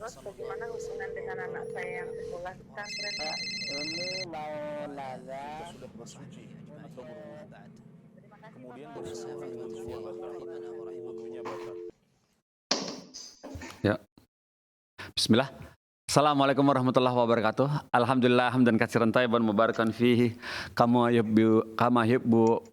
Terus bagaimana hubungan dengan anak saya yang sekolah di pesantren, Pak? Ini mau nanya. Kita sudah bersuci atau berwudu. Terima kasih, Kemudian Bapak. bersuci kedua batal. Wudunya batal. Ya. Bismillah. Assalamualaikum warahmatullahi wabarakatuh. Alhamdulillah hamdan katsiran thayyiban mubarakan fihi kama yuhibbu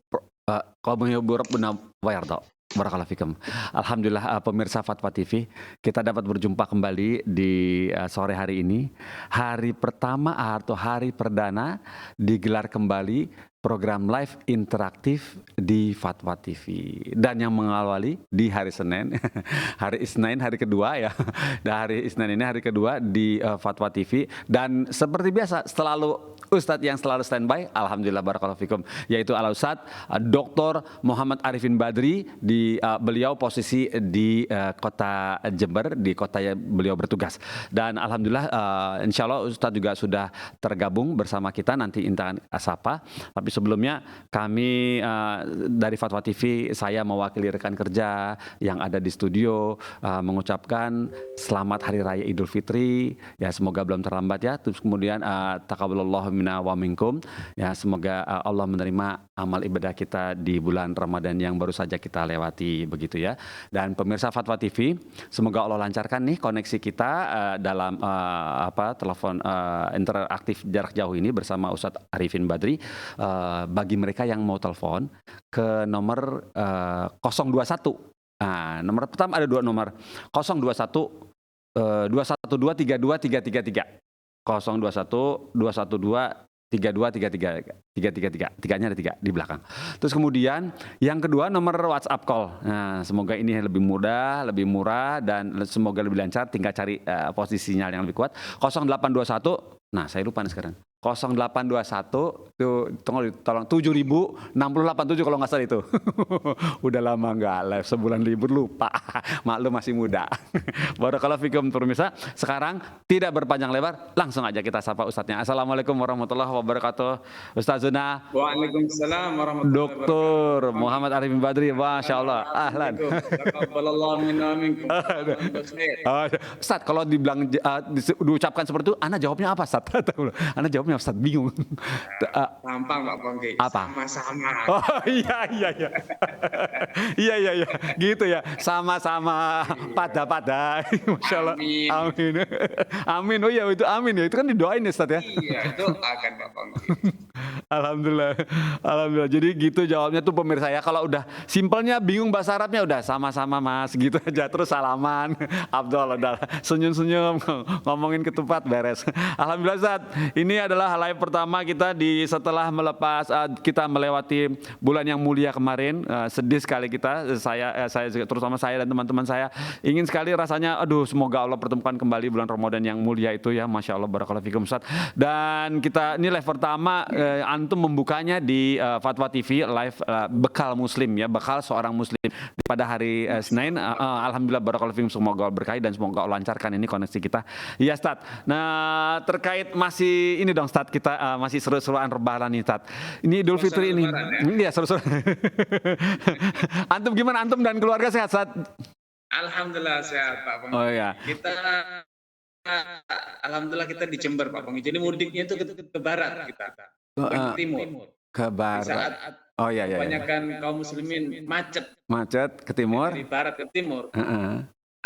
rabbuna wa yarda. Barakallahu fikum. Alhamdulillah pemirsa Fatwa TV, kita dapat berjumpa kembali di sore hari ini. Hari pertama atau hari perdana digelar kembali program live interaktif di Fatwa TV. Dan yang mengawali di hari Senin, hari Isnin hari kedua ya. Dan hari Isnin ini hari kedua di Fatwa TV. Dan seperti biasa selalu Ustadz yang selalu standby, alhamdulillah barakallahu fikum, yaitu Al Ustadz Dr. Muhammad Arifin Badri. Beliau posisi di kota Jember, di kota yang beliau bertugas. Dan alhamdulillah insya Allah Ustadz juga sudah tergabung bersama kita nanti Intan Asapa. Tapi sebelumnya kami dari Fatwa TV, saya mewakili rekan kerja yang ada di studio mengucapkan selamat Hari Raya Idul Fitri. Ya semoga belum terlambat ya. Terus kemudian taqabbalallahu minna wa minkum. Ya semoga Allah menerima amal ibadah kita di bulan Ramadan yang baru saja kita lewati begitu ya. Dan pemirsa Fatwa TV, semoga Allah lancarkan nih koneksi kita dalam telepon interaktif jarak jauh ini bersama Ustadz Arifin Badri. Bagi mereka yang mau telepon ke nomor 021. Nah, nomor pertama ada dua nomor 021 212 32 333. 021 212 3233 tiganya ada 3 di belakang. Terus kemudian yang kedua nomor WhatsApp call. Nah, semoga ini lebih mudah, lebih murah dan semoga lebih lancar. Tinggal cari posisi sinyal yang lebih kuat. 0821. Nah, saya lupa nih sekarang. 0821 tuh tolong 7000 6087 kalau nggak salah itu. Udah lama nggak live, sebulan libur lupa. Maklum masih muda. Barakallahu fikum pemirsa. Sekarang tidak berpanjang lebar, langsung aja kita sapa ustadznya. Assalamualaikum warahmatullahi wabarakatuh. Ustazuna. Waalaikumsalam warahmatullahi Doktor Muhammad Arifin Badri, masya Allah. Ahlan. Ustaz, kalau dibilang diucapkan seperti itu, ana jawabnya apa, Ustaz? Ana jawabnya Ustaz bingung. Gampang Pak Pongki. Apa? Sama-sama. Oh iya. Iya. Gitu ya. Sama-sama pada. Masya Allah. Amin. Oh iya itu amin ya. Itu kan didoain ya Ustaz ya. Iya, doakan Pak Pongki. Alhamdulillah. Jadi gitu jawabnya tuh pemirsa ya. Kalau udah simpelnya bingung bahasa Arabnya udah sama-sama Mas gitu aja, terus salaman. Abdul udah senyum-senyum ngomongin ketupat beres. Alhamdulillah Ustaz. Ini adalah live pertama kita setelah kita melewati bulan yang mulia kemarin. Sedih sekali kita, saya terutama saya dan teman-teman saya ingin sekali rasanya semoga Allah pertemukan kembali bulan Ramadan yang mulia itu ya. Masya Allah barakallahu fikum Ustaz. Dan kita ini live pertama antum membukanya di Fatwa TV live bekal muslim ya, bekal seorang muslim pada hari Senin. Alhamdulillah barakallahu fikum, semoga Allah berkahi dan semoga Allah lancarkan ini koneksi kita. Ya Ustaz. Nah, terkait masih ini dong Ustaz, kita masih seru-seruan rebahan nih Ustaz. Ini Idul Fitri ini. Iya, seru-seru. Antum gimana, antum dan keluarga sehat Ustaz? Alhamdulillah sehat Pak Pongki. Oh ya. Alhamdulillah kita di Jember Pak Pongki. Jadi mudiknya itu ke barat kita. Ke timur. Ke barat. Di saat kebanyakan kaum muslimin macet ke timur. Dari barat ke timur.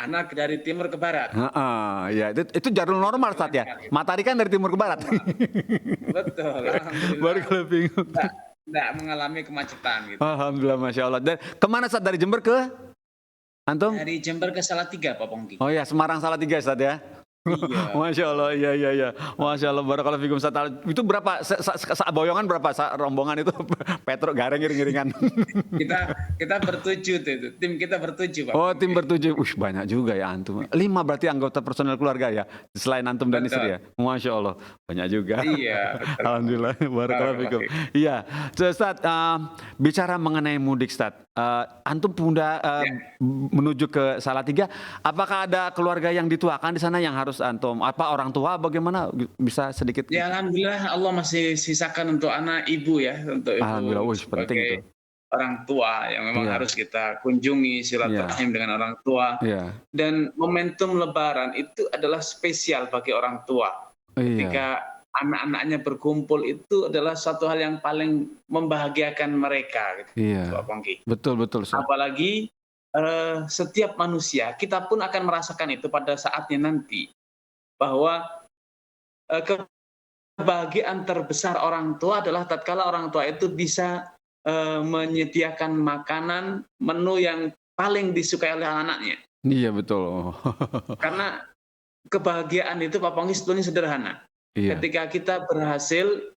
Anak dari timur ke barat. Ya itu jalur normal Ustaz ya. Matahari kan dari timur ke barat. Betul. Alhamdulillah. Tidak mengalami kemacetan gitu. Alhamdulillah masya Allah. Dan kemana Ustaz, dari Jember ke antum? Dari Jember ke Salatiga Pak Pongki. Oh ya, Semarang Salatiga Ustaz ya. Iya. Masya Allah, iya. Masya Allah, barakallahu fikum Ustaz. Itu berapa, boyongan berapa rombongan itu? Petruk gareng iring-iringan. kita bertujuh tuh, tim kita bertujuh Pak. Oh, tim bertujuh. Banyak juga ya antum. 5 berarti anggota personel keluarga ya, selain antum dan istri ya. Masya Allah, banyak juga. Iya. Betul. Alhamdulillah, barakallahu fikum. Iya, Ustaz, bicara mengenai mudik Ustaz. Antum menuju ke Salatiga, apakah ada keluarga yang dituakan di sana yang harus antum, orang tua bagaimana, bisa sedikit? Ya alhamdulillah Allah masih sisakan untuk anak ibu ya, untuk alhamdulillah, penting itu. orang tua yang memang Iya. harus kita kunjungi, silaturahim dengan orang tua. Iya. Dan momentum Lebaran itu adalah spesial bagi orang tua. Iya. Ketika anak-anaknya berkumpul itu adalah satu hal yang paling membahagiakan mereka, gitu, Iya. Pak Pongki. Betul, Ustaz. Apalagi setiap manusia, kita pun akan merasakan itu pada saatnya nanti, bahwa kebahagiaan terbesar orang tua adalah tatkala orang tua itu bisa menyediakan makanan, menu yang paling disukai oleh anak-anaknya. Iya, betul. Karena kebahagiaan itu Pak Pongki sebetulnya sederhana. Iya. Ketika kita berhasil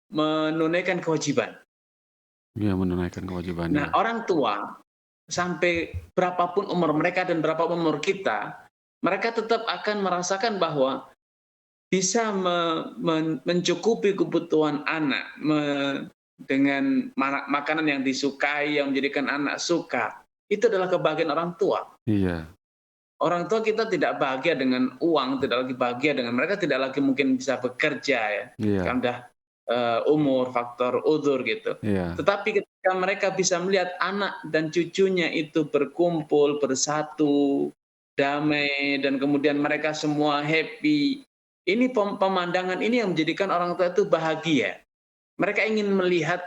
menunaikan kewajiban. Iya, menunaikan kewajibannya. Nah, orang tua sampai berapapun umur mereka dan berapapun umur kita, mereka tetap akan merasakan bahwa bisa mencukupi kebutuhan anak dengan makanan yang disukai, yang menjadikan anak suka. Itu adalah kebahagiaan orang tua. Iya. Orang tua kita tidak bahagia dengan uang, tidak lagi bahagia dengan mereka, tidak lagi mungkin bisa bekerja ya. Iya. Kan udah umur, faktor udzur gitu. Iya. Tetapi ketika mereka bisa melihat anak dan cucunya itu berkumpul, bersatu, damai, dan kemudian mereka semua happy. Ini pemandangan ini yang menjadikan orang tua itu bahagia. Mereka ingin melihat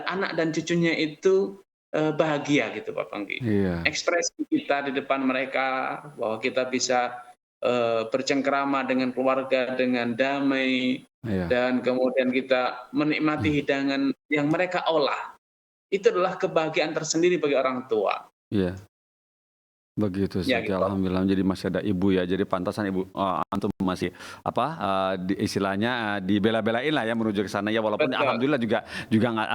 anak dan cucunya itu bahagia gitu Pak Pongki. Iya. Ekspresi kita di depan mereka bahwa kita bisa bercengkerama dengan keluarga dengan damai, Iya. dan kemudian kita menikmati hidangan yang mereka olah. Itu adalah kebahagiaan tersendiri bagi orang tua. Iya. Begitu Ya, saja, gitu. alhamdulillah. Jadi masih ada ibu ya, jadi pantasan ibu antum masih istilahnya dibela-belain lah ya menuju ke sana ya, walaupun Betul. alhamdulillah juga nggak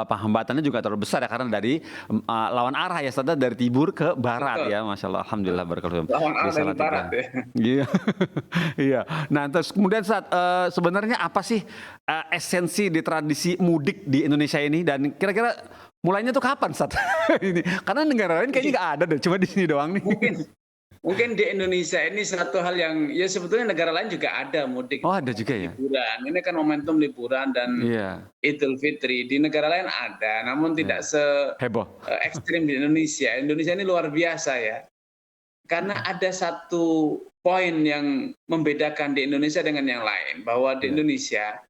hambatannya juga terlalu besar ya, karena dari lawan arah ya, Ustaz, dari timur ke barat. Betul. ya, masya Allah, alhamdulillah, barakallahu. Lawan arah Di dari Salatiga. barat ya. Iya. Iya. Nah, terus kemudian Ustaz, sebenarnya apa sih esensi di tradisi mudik di Indonesia ini, dan kira-kira mulainya tuh kapan, Ustaz? Ini karena negara lain kayaknya nggak ada deh, cuma di sini doang nih. Mungkin di Indonesia ini satu hal yang ya sebetulnya negara lain juga ada mudik. Oh, ada juga ya? Liburan. Ini kan momentum liburan dan Iya. Idul Fitri. Di negara lain ada, namun tidak Heboh. ekstrim di Indonesia. Indonesia ini luar biasa ya. Karena ada satu poin yang membedakan di Indonesia dengan yang lain, bahwa di Indonesia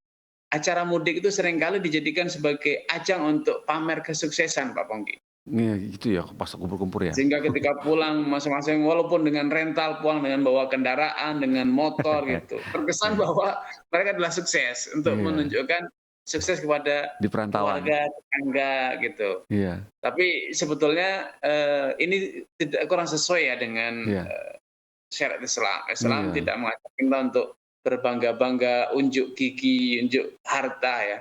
acara mudik itu seringkali dijadikan sebagai ajang untuk pamer kesuksesan, Pak Pongki. Iya, gitu ya, pas kumpul-kumpul ya. Sehingga ketika pulang masing-masing, walaupun dengan rental, pulang dengan bawa kendaraan, dengan motor gitu, terkesan bahwa mereka adalah sukses untuk menunjukkan sukses kepada Di perantauan. keluarga, tetangga gitu. Iya. Tapi sebetulnya ini tidak kurang sesuai ya dengan syariat Islam. Islam tidak mengajak kita untuk berbangga-bangga, unjuk gigi, unjuk harta ya.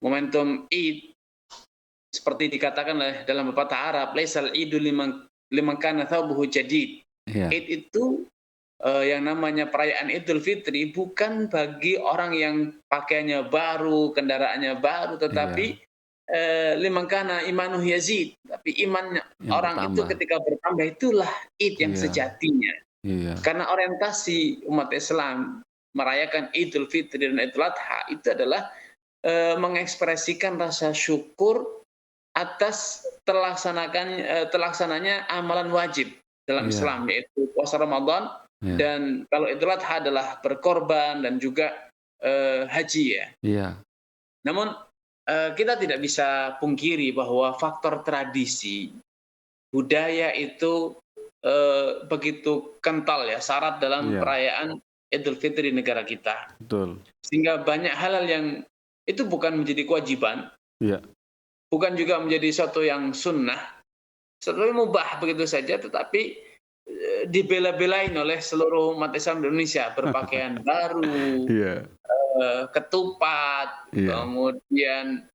Momentum Id seperti dikatakan dalam pepatah Arab, laisal idu liman kana thawbuhu jadid. Id itu yang namanya perayaan Idul Fitri bukan bagi orang yang pakaiannya baru, kendaraannya baru, tetapi liman kana imanuhu yazid, tapi imannya yang orang bertambah. itu ketika bertambah itulah Id yang sejatinya. Karena orientasi umat Islam merayakan Idul Fitri dan Idul Adha itu adalah mengekspresikan rasa syukur atas terlaksananya amalan wajib dalam Islam, yaitu puasa Ramadan, dan kalau Idul Adha adalah berkorban dan juga haji ya. Namun kita tidak bisa pungkiri bahwa faktor tradisi budaya itu begitu kental ya, syarat dalam perayaan Idul Fitri di negara kita. Betul. Sehingga banyak hal yang itu bukan menjadi kewajiban, bukan juga menjadi sesuatu yang sunnah, sesuatu yang mubah begitu saja, tetapi dibela-belain oleh seluruh umat Islam di Indonesia, berpakaian baru, ketupat, kemudian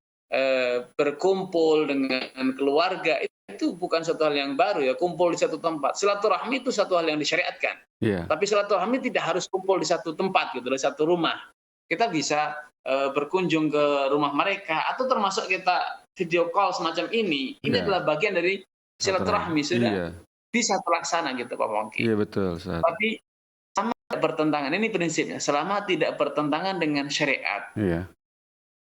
berkumpul dengan keluarga, itu bukan satu hal yang baru ya, kumpul di satu tempat. Silaturahmi itu satu hal yang disyariatkan. Tapi silaturahmi tidak harus kumpul di satu tempat gitu, di satu rumah. Kita bisa berkunjung ke rumah mereka, atau termasuk kita video call semacam ini. Ini adalah bagian dari silaturahmi, sudah bisa terlaksana gitu Pak Pongki. Iya betul, Ustaz. Tapi selama tidak bertentangan, ini prinsipnya, selama tidak bertentangan dengan syariat.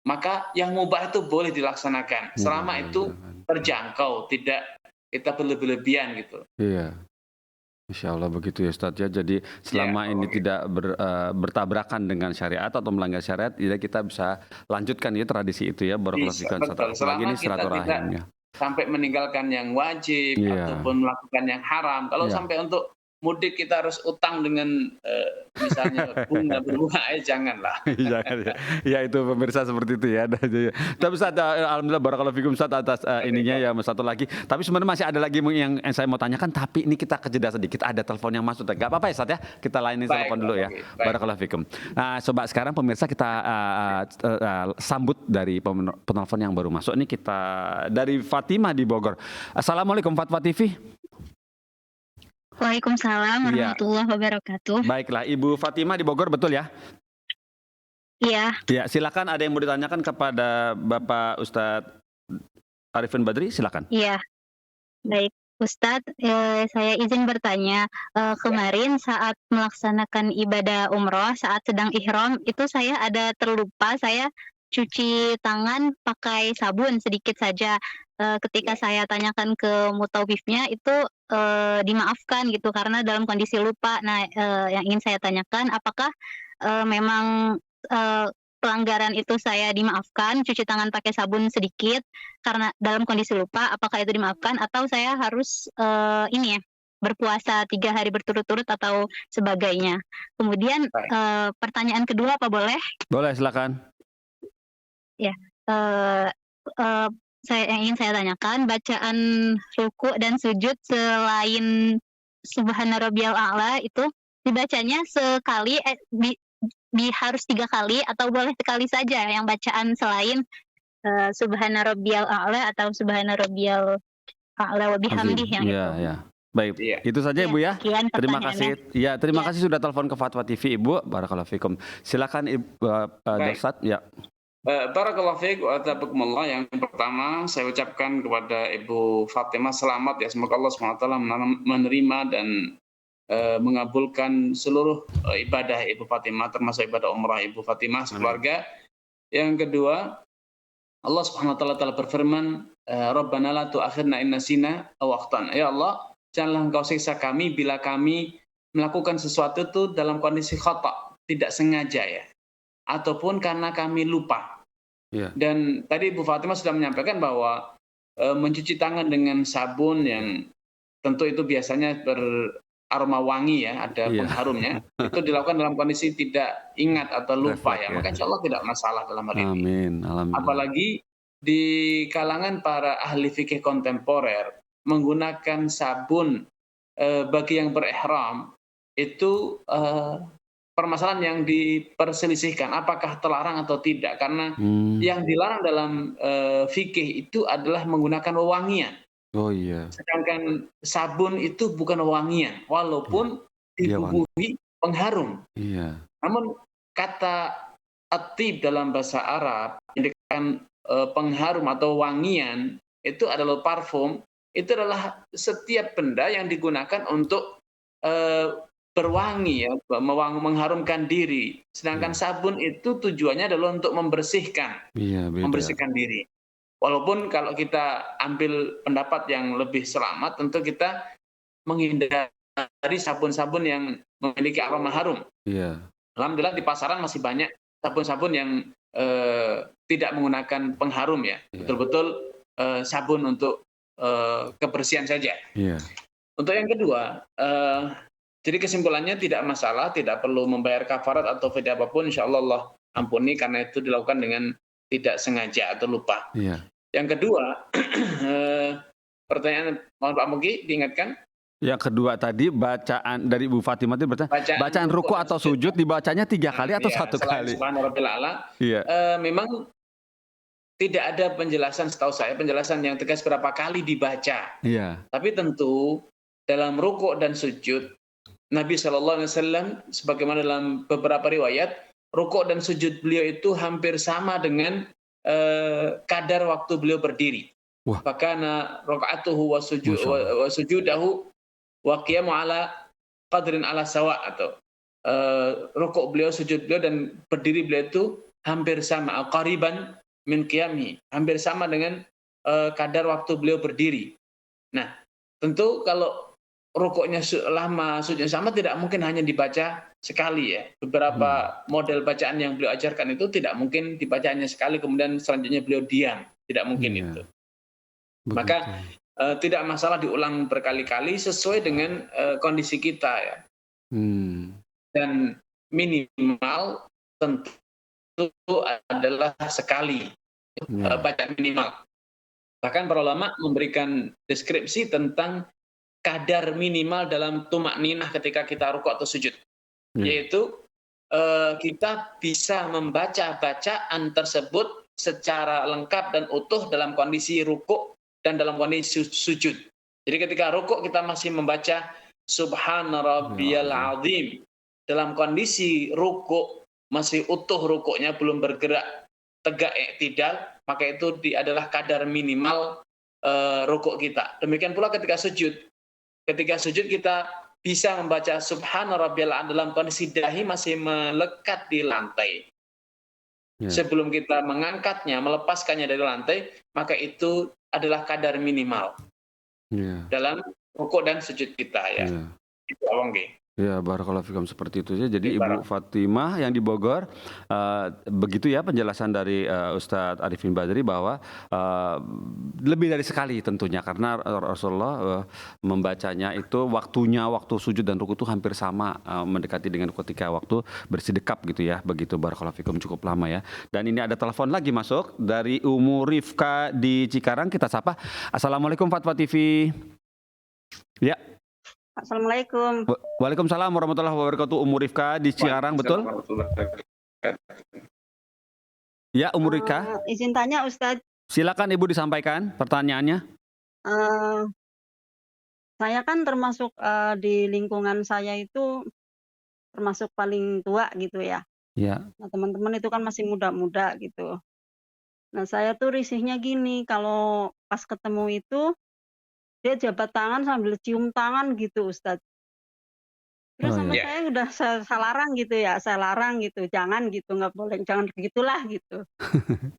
maka yang mubah itu boleh dilaksanakan selama itu terjangkau, tidak kita berlebihan gitu. Iya. Insya Allah begitu ya Ustadz ya. Jadi selama ini tidak bertabrakan dengan syariat atau melanggar syariat, ya kita bisa lanjutkan ya tradisi itu ya. Barakallahu fikum. Selama ini kita tidak sampai meninggalkan yang wajib ataupun melakukan yang haram. Kalau sampai untuk mudik kita harus utang dengan misalnya bunga berbunga, janganlah. Jangan ya. Ya itu pemirsa seperti itu ya. Tapi Ustaz, alhamdulillah barakallahu fikum Ustaz atas ininya ya, satu lagi. Tapi sebenarnya masih ada lagi yang saya mau tanyakan, tapi ini kita kejeda sedikit. Ada telepon yang masuk. Gak apa-apa ya Ustaz ya. Kita lainin telepon dulu ya. Barakallahu fikum. Nah, coba sekarang pemirsa kita sambut dari penelpon yang baru masuk. Ini kita dari Fatimah di Bogor. Assalamualaikum Fatwa TV. Waalaikumsalam warahmatullahi wabarakatuh. Baiklah, Ibu Fatimah di Bogor, betul ya? Iya. Ya, silakan, ada yang mau ditanyakan kepada Bapak Ustadz Arifin Badri, silakan. Iya. Baik, Ustadz, saya izin bertanya. Kemarin saat melaksanakan ibadah umroh, saat sedang ihram, itu saya ada terlupa, saya cuci tangan pakai sabun sedikit saja. Ketika saya tanyakan ke mutawifnya itu dimaafkan gitu karena dalam kondisi lupa. Nah, yang ingin saya tanyakan, apakah memang pelanggaran itu saya dimaafkan, cuci tangan pakai sabun sedikit karena dalam kondisi lupa, apakah itu dimaafkan atau saya harus berpuasa 3 hari berturut-turut atau sebagainya. Kemudian pertanyaan kedua apa boleh? Boleh, silakan. Ya. Yang ingin saya tanyakan, bacaan ruku dan sujud selain Subhana Rabbiyal A'la itu dibacanya sekali, harus 3 kali atau boleh sekali saja yang bacaan selain Subhana Rabbiyal A'la atau Subhana Rabbiyal A'la wa bihamdih yang itu. Ya. Baik, itu saja Ibu ya. Terima kasih. Ya, terima kasih sudah telepon ke Fatwa TV Ibu. Barakallahu fikum. Silakan Ibu Ustadz. Ya. Barakallahu fiik wa tabakumullah. Yang pertama saya ucapkan kepada Ibu Fatimah selamat ya, semoga Allah SWT menerima dan mengabulkan seluruh ibadah Ibu Fatimah, termasuk ibadah umrah Ibu Fatimah sekeluarga. Yang kedua, Allah SWT telah berfirman, Rabbana la tu'akhirna in nasina aw akhtana. Ya Allah, janganlah Engkau siksa kami bila kami melakukan sesuatu itu dalam kondisi khata, tidak sengaja ya, ataupun karena kami lupa. Dan tadi Ibu Fatimah sudah menyampaikan bahwa mencuci tangan dengan sabun yang tentu itu biasanya beraroma wangi ya, ada pengharumnya, itu dilakukan dalam kondisi tidak ingat atau lupa ya, maka insya Allah tidak masalah dalam hal ini. Amin. Apalagi di kalangan para ahli fikih kontemporer menggunakan sabun bagi yang berihram itu permasalahan yang diperselisihkan, apakah terlarang atau tidak, karena yang dilarang dalam fikih itu adalah menggunakan wewangian. Oh iya. Sedangkan sabun itu bukan wewangian, walaupun dibubuhi pengharum. Iya. Namun kata atib dalam bahasa Arab indikan pengharum atau wangian itu adalah parfum, itu adalah setiap benda yang digunakan untuk berwangi ya, mengharumkan diri. Sedangkan sabun itu tujuannya adalah untuk membersihkan, membersihkan diri. Walaupun kalau kita ambil pendapat yang lebih selamat, tentu kita menghindari sabun-sabun yang memiliki aroma harum. Alhamdulillah di pasaran masih banyak sabun-sabun yang tidak menggunakan pengharum ya, betul-betul sabun untuk kebersihan saja. Untuk yang kedua, jadi kesimpulannya tidak masalah, tidak perlu membayar kafarat atau fidyah apapun, insya Allah ampuni karena itu dilakukan dengan tidak sengaja atau lupa. Yang kedua, pertanyaan, mohon Pak Mugi diingatkan. Yang kedua tadi bacaan dari Ibu Fatimah itu bacaan ruku atau sujud dibacanya 3 kali atau 1 kali? Memang tidak ada penjelasan, setahu saya penjelasan yang tegas berapa kali dibaca. Tapi tentu dalam ruku dan sujud Nabi SAW sebagaimana dalam beberapa riwayat, rukuk dan sujud beliau itu hampir sama dengan kadar waktu beliau berdiri. Fakana rakaatuhu wa sujudahu wa qiyamu ala qadrin ala sawa, atau rukuk beliau, sujud beliau dan berdiri beliau itu hampir sama, qariban min qiyami, hampir sama dengan kadar waktu beliau berdiri. Nah, tentu kalau rukuknya lama, sujudnya sama, tidak mungkin hanya dibaca sekali ya. Beberapa model bacaan yang beliau ajarkan itu tidak mungkin dibaca hanya sekali, kemudian selanjutnya beliau diam. Tidak mungkin itu. Maka tidak masalah diulang berkali-kali sesuai dengan kondisi kita ya. Dan minimal tentu adalah sekali bacaan minimal. Bahkan para ulama memberikan deskripsi tentang kadar minimal dalam tumak ninah ketika kita rukuk atau sujud, yaitu kita bisa membaca bacaan tersebut secara lengkap dan utuh dalam kondisi rukuk dan dalam kondisi sujud. Jadi ketika rukuk kita masih membaca Subhana rabbiyal azim, dalam kondisi rukuk masih utuh rukuknya, belum bergerak tegak i'tidal, maka itu adalah kadar minimal rukuk kita. Demikian pula ketika sujud. Ketika sujud kita bisa membaca Subhana rabbiyal a'la dalam kondisi dahi masih melekat di lantai. Sebelum kita mengangkatnya, melepaskannya dari lantai, maka itu adalah kadar minimal dalam rukuk dan sujud kita ya. Itu Ya, barakallahu fikum, seperti itu saja. Jadi Ibu Fatimah yang di Bogor, begitu ya penjelasan dari Ustadz Arifin Badri bahwa lebih dari sekali tentunya, karena Rasulullah membacanya itu waktu sujud dan ruku itu hampir sama, mendekati dengan ketika waktu bersedekap gitu ya. Begitu, barakallahu fikum, cukup lama ya. Dan ini ada telepon lagi masuk dari Umu Rifka di Cikarang, kita sapa. Assalamualaikum Fatwa TV. Ya. Assalamualaikum. Waalaikumsalam warahmatullahi wabarakatuh. Umu Rifka di Cikarang, betul? Ya, Umu Rifka. Izin tanya Ustadz. Silakan Ibu disampaikan pertanyaannya. Saya kan termasuk di lingkungan saya itu termasuk paling tua gitu ya. Ya. Nah, teman-teman itu kan masih muda-muda gitu. Nah, saya tuh risihnya gini, kalau pas ketemu itu dia jabat tangan sambil cium tangan gitu Ustadz. Terus sama saya udah saya larang gitu ya, saya larang gitu, jangan gitu, nggak boleh, jangan begitulah gitu.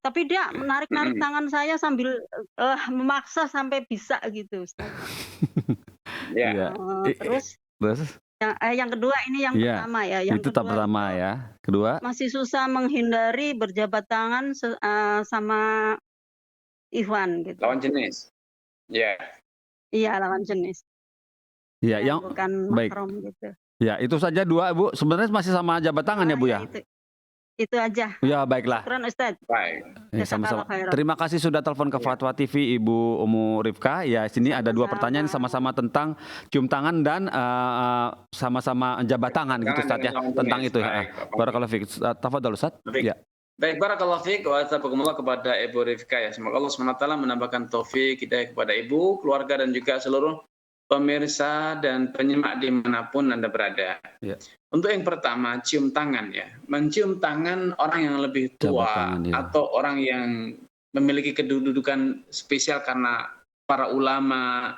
Tapi dia menarik-narik tangan saya sambil memaksa sampai bisa gitu Ustadz. Terus yang kedua ini yang pertama ya. Yang itu kedua, pertama ya. Kedua. Masih susah menghindari berjabat tangan sama Ikhwan gitu. Lawan jenis. Ya. Iya, lawan jenis. Iya, yang bukan mahram gitu. Ya, itu saja dua, Bu. Sebenarnya masih sama jabat tangan ya, Bu ya? Itu aja. Ya, baiklah. Syukran Ustadz. Baik. Sama-sama. Terima kasih sudah telepon ke Fatwa TV, Ibu Umu Rifka. Ya, sini ada dua pertanyaan sama-sama tentang cium tangan dan sama-sama jabat tangan gitu Ustadz ya. Tentang itu ya. Barakallahu fiik. Tafadhol Ustadz. Ya. Baik, barakallahu fiik wa tabakumullah kepada Ibu Rifka ya. Semoga Allah SWT menambahkan taufik hidayah kepada Ibu, keluarga dan juga seluruh pemirsa dan penyimak dimanapun Anda berada. Ya. Untuk yang pertama, cium tangan ya. Mencium tangan orang yang lebih tua atau orang yang memiliki kedudukan spesial karena para ulama,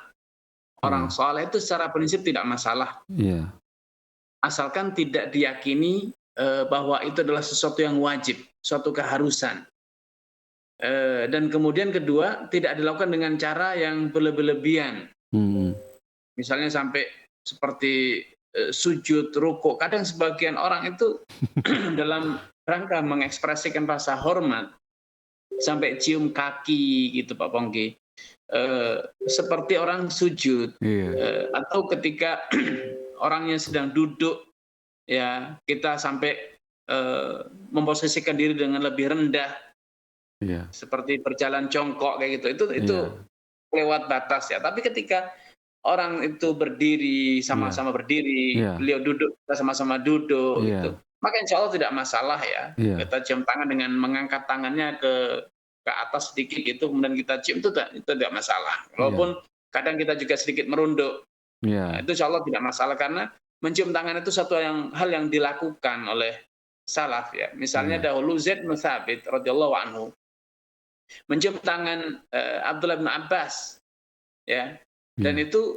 orang soleh itu secara prinsip tidak masalah. Ya. Asalkan tidak diyakini bahwa itu adalah sesuatu yang wajib, suatu keharusan. Dan kemudian kedua, tidak dilakukan dengan cara yang berlebihan. Misalnya sampai seperti sujud, rukuk. Kadang sebagian orang itu dalam rangka mengekspresikan rasa hormat sampai cium kaki gitu Pak Pongki. Seperti orang sujud. Atau ketika orangnya sedang duduk, ya kita sampai memposisikan diri dengan lebih rendah, seperti berjalan jongkok kayak gitu. Itu lewat batas ya. Tapi ketika orang itu berdiri, sama-sama berdiri, beliau duduk, kita sama-sama duduk, gitu, maka insya Allah tidak masalah ya. Kita cium tangan dengan mengangkat tangannya ke atas sedikit gitu, kemudian kita cium itu tidak masalah. Walaupun kadang kita juga sedikit merunduk, itu insya Allah tidak masalah karena mencium tangan itu satu hal yang dilakukan oleh salaf ya. Misalnya dahulu Zaid bin Tsabit radhiyallahu anhu mencium tangan Abdullah bin Abbas ya. Dan itu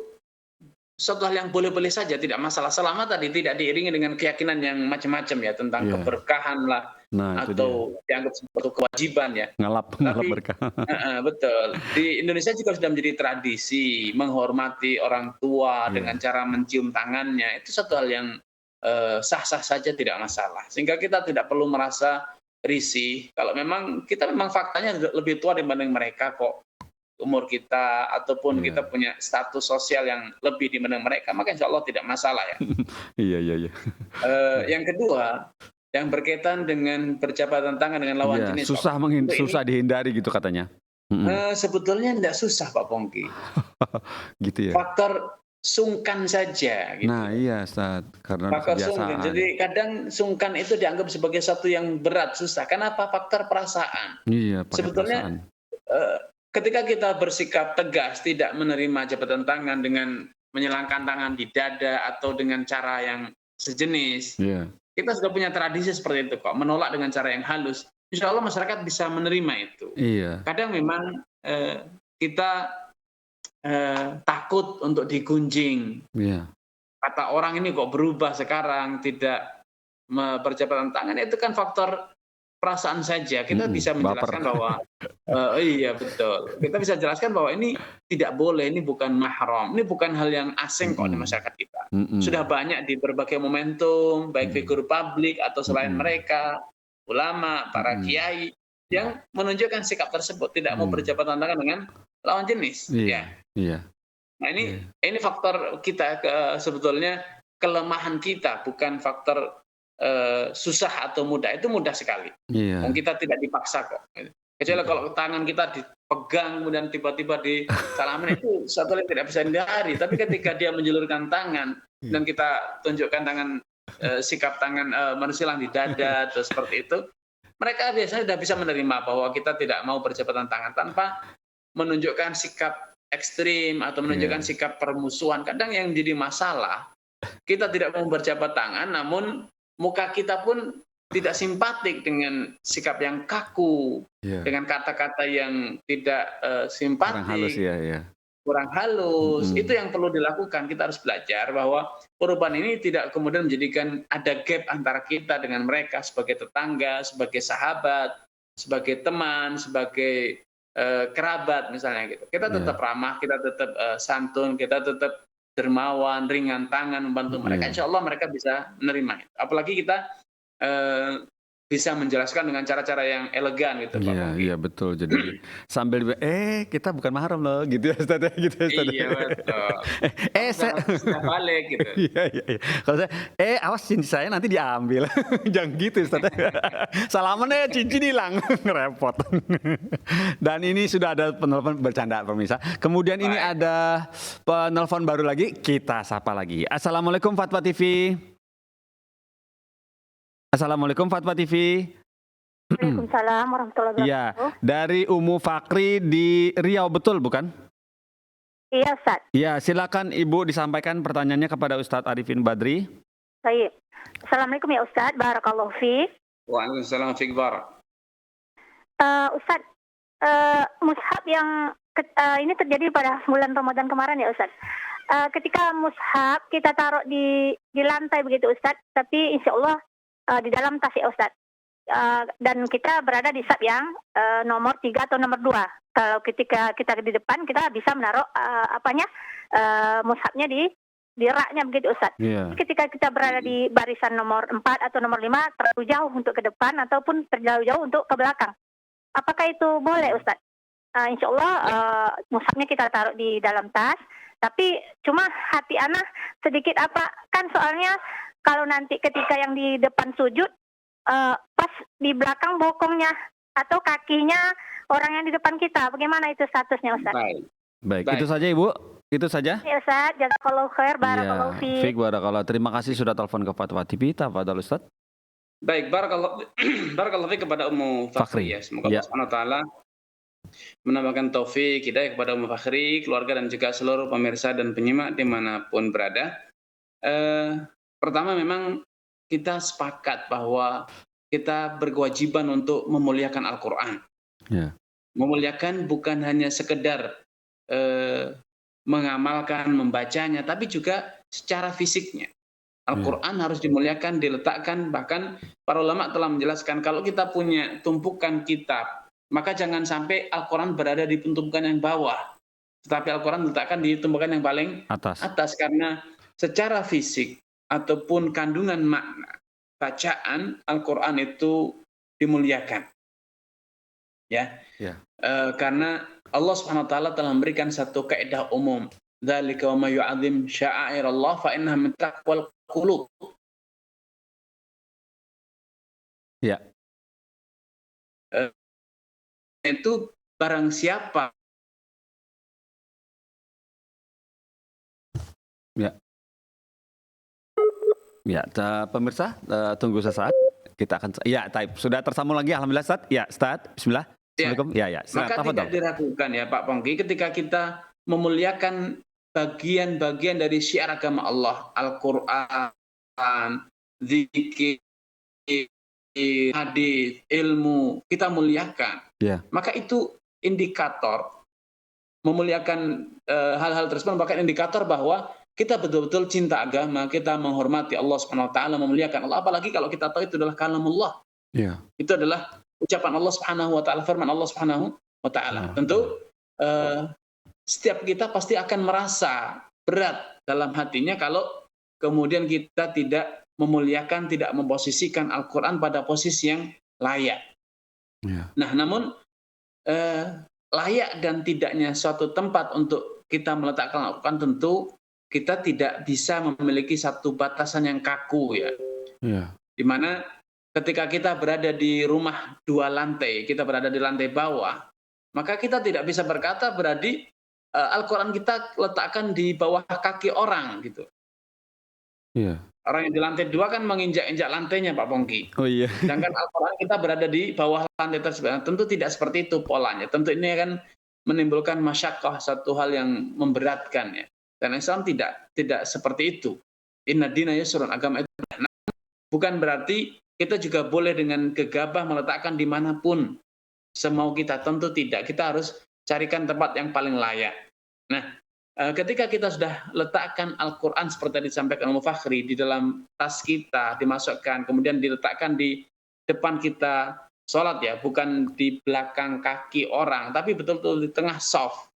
suatu hal yang boleh-boleh saja, tidak masalah selama tadi tidak diiringi dengan keyakinan yang macam-macam ya tentang keberkahan lah, Nah, itu dia. atau dianggap sebagai kewajiban ya. Ngalap Tapi berkah. betul. Di Indonesia juga sudah menjadi tradisi menghormati orang tua Iya. dengan cara mencium tangannya. Itu satu hal yang sah-sah saja, tidak masalah. Sehingga kita tidak perlu merasa risih. Kalau memang kita memang faktanya lebih tua dibanding mereka kok. Umur kita ataupun Iya. kita punya status sosial yang lebih dibanding mereka, maka insya Allah tidak masalah ya. Iya. Yang kedua, yang berkaitan dengan berjabatan tangan dengan lawan Iya, jenis. susah Ini susah dihindari gitu katanya. sebetulnya tidak susah Pak Pongki. Gitu ya. Faktor sungkan saja. Gitu. Nah, iya, Ustaz, karena Faktor sungkan. kebiasaan. Jadi kadang sungkan itu dianggap sebagai satu yang berat, susah. Kenapa? Faktor perasaan. Iya, pakai Sebetulnya perasaan. ketika kita bersikap tegas, tidak menerima jabatan tangan dengan menyilangkan tangan di dada atau dengan cara yang sejenis, Iya. kita sudah punya tradisi seperti itu kok, menolak dengan cara yang halus. Insya Allah masyarakat bisa menerima itu. Iya. Kadang memang kita takut untuk digunjing. Iya. Kata orang ini kok berubah sekarang, tidak berjabatan tangan, itu kan faktor perasaan saja. Kita bisa menjelaskan bahwa iya betul. Kita bisa jelaskan bahwa ini tidak boleh, ini bukan mahram, ini bukan hal yang asing kok di masyarakat kita. Sudah banyak di berbagai momentum, baik figur publik atau selain mereka, ulama, para kiai yang menunjukkan sikap tersebut, tidak mau berjabatan tangan dengan lawan jenis. Iya. Iya. Nah ini faktor kita sebetulnya kelemahan kita, bukan faktor susah atau mudah. Itu mudah sekali. Iya. Kita tidak dipaksa kok. Kecuali kalau tangan kita dipegang kemudian tiba-tiba disalamin, itu satu yang tidak bisa dihindari. Tapi ketika dia menjulurkan tangan dan kita tunjukkan tangan, sikap tangan mensilang di dada atau seperti itu, mereka biasanya sudah bisa menerima bahwa kita tidak mau berjabatan tangan tanpa menunjukkan sikap ekstrim atau menunjukkan sikap permusuhan. Kadang yang jadi masalah, kita tidak mau berjabat tangan, namun muka kita pun tidak simpatik dengan sikap yang kaku, dengan kata-kata yang tidak simpatik, Kurang halus ya. Kurang halus. Itu yang perlu dilakukan. Kita harus belajar bahwa perubahan ini tidak kemudian menjadikan ada gap antara kita dengan mereka sebagai tetangga, sebagai sahabat, sebagai teman, sebagai kerabat misalnya gitu. Kita tetap ramah, kita tetap santun, kita tetap dermawan, ringan tangan membantu mereka. Insya Allah mereka bisa menerima itu. Apalagi kita bisa menjelaskan dengan cara-cara yang elegan gitu. Iya betul. Jadi sambil kita bukan mahram loh, gitu ya Ustaz. Gitu ya Ustaz. Iya betul. Saya sudah balik gitu. Iya. Kalau saya awas cincin saya nanti diambil. Jangan gitu Ustaz. Salaman cincin hilang. Repot. Dan ini sudah ada penelpon, bercanda pemirsa. Kemudian ini ada penelpon baru lagi, kita sapa lagi. Assalamualaikum Fatwa TV. Assalamualaikum Fatwa TV. Waalaikumsalam warahmatullahi wabarakatuh. Iya, dari Umu Fakri di Riau, betul bukan? Iya Ustaz. Iya, silakan Ibu disampaikan pertanyaannya kepada Ustadz Arifin Badri. Baik. Assalamualaikum ya Ustaz, barakallahu fiik. Waalaikumsalam fiik barak. Ustaz, mushaf yang ini terjadi pada bulan Ramadan kemarin ya Ustaz. Ketika mushaf kita taruh di lantai begitu Ustaz, tapi insya Allah di dalam tas ya Ustaz. Dan kita berada di saf yang nomor 3 atau nomor 2. Kalau ketika kita di depan, kita bisa menaruh mushafnya di raknya begitu Ustaz. Yeah. Ketika kita berada di barisan nomor 4 atau nomor 5, terlalu jauh untuk ke depan ataupun terlalu jauh untuk ke belakang. Apakah itu boleh Ustaz? Insya Allah mushafnya kita taruh di dalam tas, tapi cuma hati anak sedikit kan soalnya kalau nanti ketika yang di depan sujud, pas di belakang bokongnya atau kakinya orang yang di depan kita, bagaimana itu statusnya Ustaz? Baik. Itu saja Ibu, itu saja. Ya Ustaz, jazakallahu khair, barakallahu fiik. Fiik barakallah. Terima kasih sudah telepon ke Fatwa TV. Tafadhal Ustaz. Baik, barakallahu fiik kepada Ummu Fakri ya. Semoga Allah Subhanahu wa taala menambahkan taufik hidayah kepada Ummu Fakri, keluarga dan juga seluruh pemirsa dan penyimak dimanapun berada. Pertama memang kita sepakat bahwa kita berkewajiban untuk memuliakan Al-Quran. Yeah. Memuliakan bukan hanya sekedar mengamalkan, membacanya, tapi juga secara fisiknya. Al-Quran harus dimuliakan, diletakkan, bahkan para ulama telah menjelaskan kalau kita punya tumpukan kitab, maka jangan sampai Al-Quran berada di tumpukan yang bawah, tetapi Al-Quran diletakkan di tumpukan yang paling atas karena secara fisik ataupun kandungan makna bacaan Al-Quran itu dimuliakan. Ya. Karena Allah Subhanahu wa taala telah memberikan satu kaidah umum, dzalika wa may yu'azzim sya'airallah fa innaha min taqwal qulub. Ya. Itu barang siapa pemirsa, tunggu sesaat. Kita akan sudah tersambung lagi, alhamdulillah Ustaz. Ya, Ustaz. Bismillah. Assalamualaikum. Maka tidak diragukan ya Pak Pongki, ketika kita memuliakan bagian-bagian dari syiar agama Allah, Al-Quran, zikir, hadis, ilmu, kita muliakan. Maka itu indikator memuliakan hal-hal tersebut merupakan indikator bahwa kita betul-betul cinta agama, kita menghormati Allah Subhanahu wa taala, memuliakan Allah, apalagi kalau kita tahu itu adalah kalamullah. Itu adalah ucapan Allah Subhanahu wa taala, firman Allah Subhanahu wa taala. Tentu setiap kita pasti akan merasa berat dalam hatinya kalau kemudian kita tidak memuliakan, tidak memposisikan Al-Quran pada posisi yang layak. Nah, namun layak dan tidaknya suatu tempat untuk kita meletakkan Al-Quran tentu kita tidak bisa memiliki satu batasan yang kaku ya. Di mana ketika kita berada di rumah 2 lantai, kita berada di lantai bawah, maka kita tidak bisa berkata berarti Al-Quran kita letakkan di bawah kaki orang gitu. Orang yang di lantai 2 kan menginjak-injak lantainya Pak Pongki. Sedangkan Al-Quran kita berada di bawah lantai tersebut. Tentu tidak seperti itu polanya. Tentu ini akan menimbulkan masyaqqah, satu hal yang memberatkan ya. Dan Islam tidak seperti itu. Inna dina yusrun, agama itu mudah. Bukan berarti kita juga boleh dengan gegabah meletakkan dimanapun semau kita. Tentu tidak. Kita harus carikan tempat yang paling layak. Nah, ketika kita sudah letakkan Al-Quran seperti disampaikan Om Fakhri di dalam tas kita, dimasukkan, kemudian diletakkan di depan kita sholat ya, bukan di belakang kaki orang, tapi betul-betul di tengah shaf.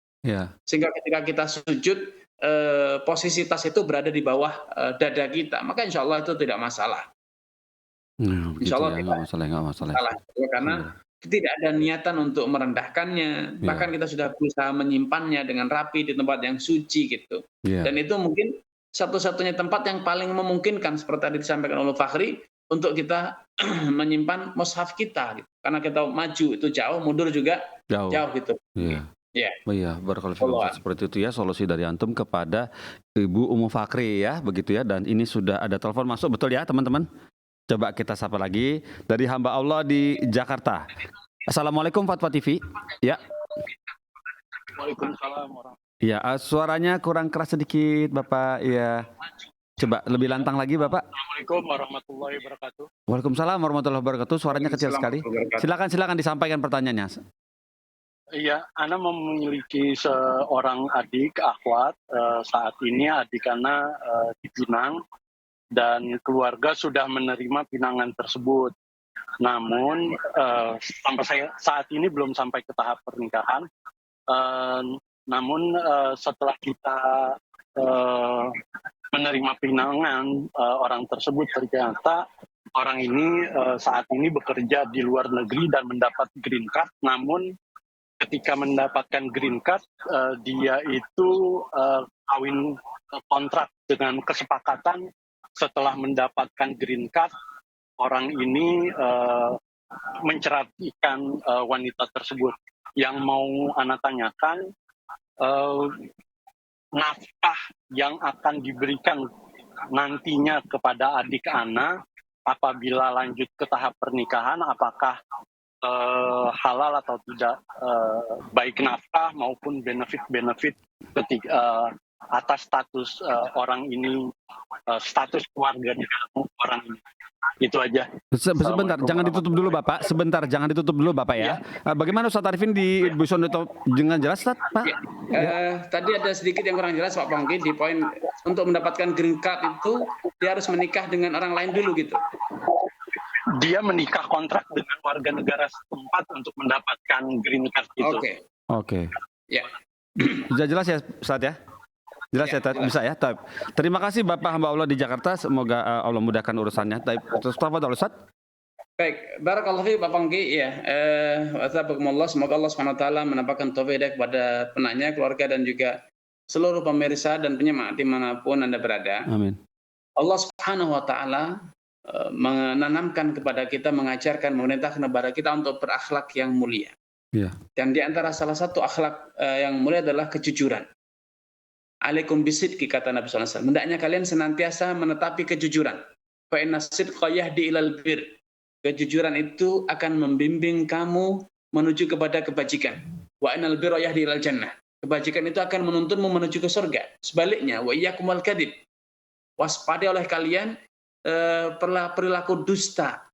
Sehingga ketika kita sujud, posisi tas itu berada di bawah dada kita, maka insya Allah itu tidak masalah. Insya Allah tidak masalah. Karena tidak ada niatan untuk merendahkannya, bahkan kita sudah berusaha menyimpannya dengan rapi di tempat yang suci gitu. Dan itu mungkin satu-satunya tempat yang paling memungkinkan seperti tadi disampaikan oleh Fakhri untuk kita menyimpan mushaf kita gitu. Karena kita maju itu jauh, mundur juga jauh gitu. Barakallahu fikum, seperti itu ya solusi dari antum kepada Ibu Ummu Fakhri ya, begitu ya. Dan ini sudah ada telepon masuk, betul ya teman-teman? Coba kita sapa lagi dari hamba Allah di Jakarta. Assalamualaikum Fatwa TV. Ya. Waalaikumsalam. Ya, suaranya kurang keras sedikit Bapak. Ya. Coba lebih lantang lagi Bapak. Assalamualaikum warahmatullahi wabarakatuh. Waalaikumsalam warahmatullahi wabarakatuh. Suaranya kecil sekali. Silakan disampaikan pertanyaannya. Iya, Ana memiliki seorang adik akhwat. Saat ini adik Ana dipinang dan keluarga sudah menerima pinangan tersebut. Namun sampai saat ini belum sampai ke tahap pernikahan. Namun setelah kita menerima pinangan orang tersebut, ternyata orang ini saat ini bekerja di luar negeri dan mendapat green card. Namun ketika mendapatkan green card, dia itu kawin kontrak dengan kesepakatan. Setelah mendapatkan green card, orang ini menceraikan wanita tersebut. Yang mau Ana tanyakan, nafkah yang akan diberikan nantinya kepada adik Ana apabila lanjut ke tahap pernikahan, apakah halal atau tidak, baik nafkah maupun benefit-benefit ketika atas status orang ini, status keluarga negara orang ini. Itu aja. Sebentar, jangan ditutup dulu Bapak. Sebentar, jangan ditutup dulu Bapak ya. Bagaimana Ustaz Arifin di Bu Sonito dengan jelas Ustaz, Pak? Tadi ada sedikit yang kurang jelas Pak Pongki di poin untuk mendapatkan green card itu dia harus menikah dengan orang lain dulu gitu. Dia menikah kontrak dengan warga negara setempat untuk mendapatkan green card itu. Oke. Ya. Sudah jelas ya Ustaz ya? Jelas ya, bisa ya. Terima kasih Bapak hamba Allah di Jakarta. Semoga Allah mudahkan urusannya. Terus tafadhol Ustaz. Baik, barakallahu fiik Pak Pongki ya. Wassalamualaikum, semoga Allah Subhanahu wa taala menampakkan taufik kepada penanya, keluarga dan juga seluruh pemirsa dan penyimak dimanapun Anda berada. Amin. Allah Subhanahu wa taala menanamkan kepada kita, mengajarkan, memerintahkan kepada kita untuk berakhlak yang mulia. Ya. Dan di antara salah satu akhlak yang mulia adalah kejujuran. Alaikum bisidqi, kata Nabi SAW. Hendaknya kalian senantiasa menetapi kejujuran. Fa inna sidqa yahdi ilal bir. Kejujuran itu akan membimbing kamu menuju kepada kebajikan. Wa innal birra yahdi ilal jannah. Kebajikan itu akan menuntunmu menuju ke surga. Sebaliknya, wa iyyakum wal kadhib. Waspada oleh kalian perilaku dusta.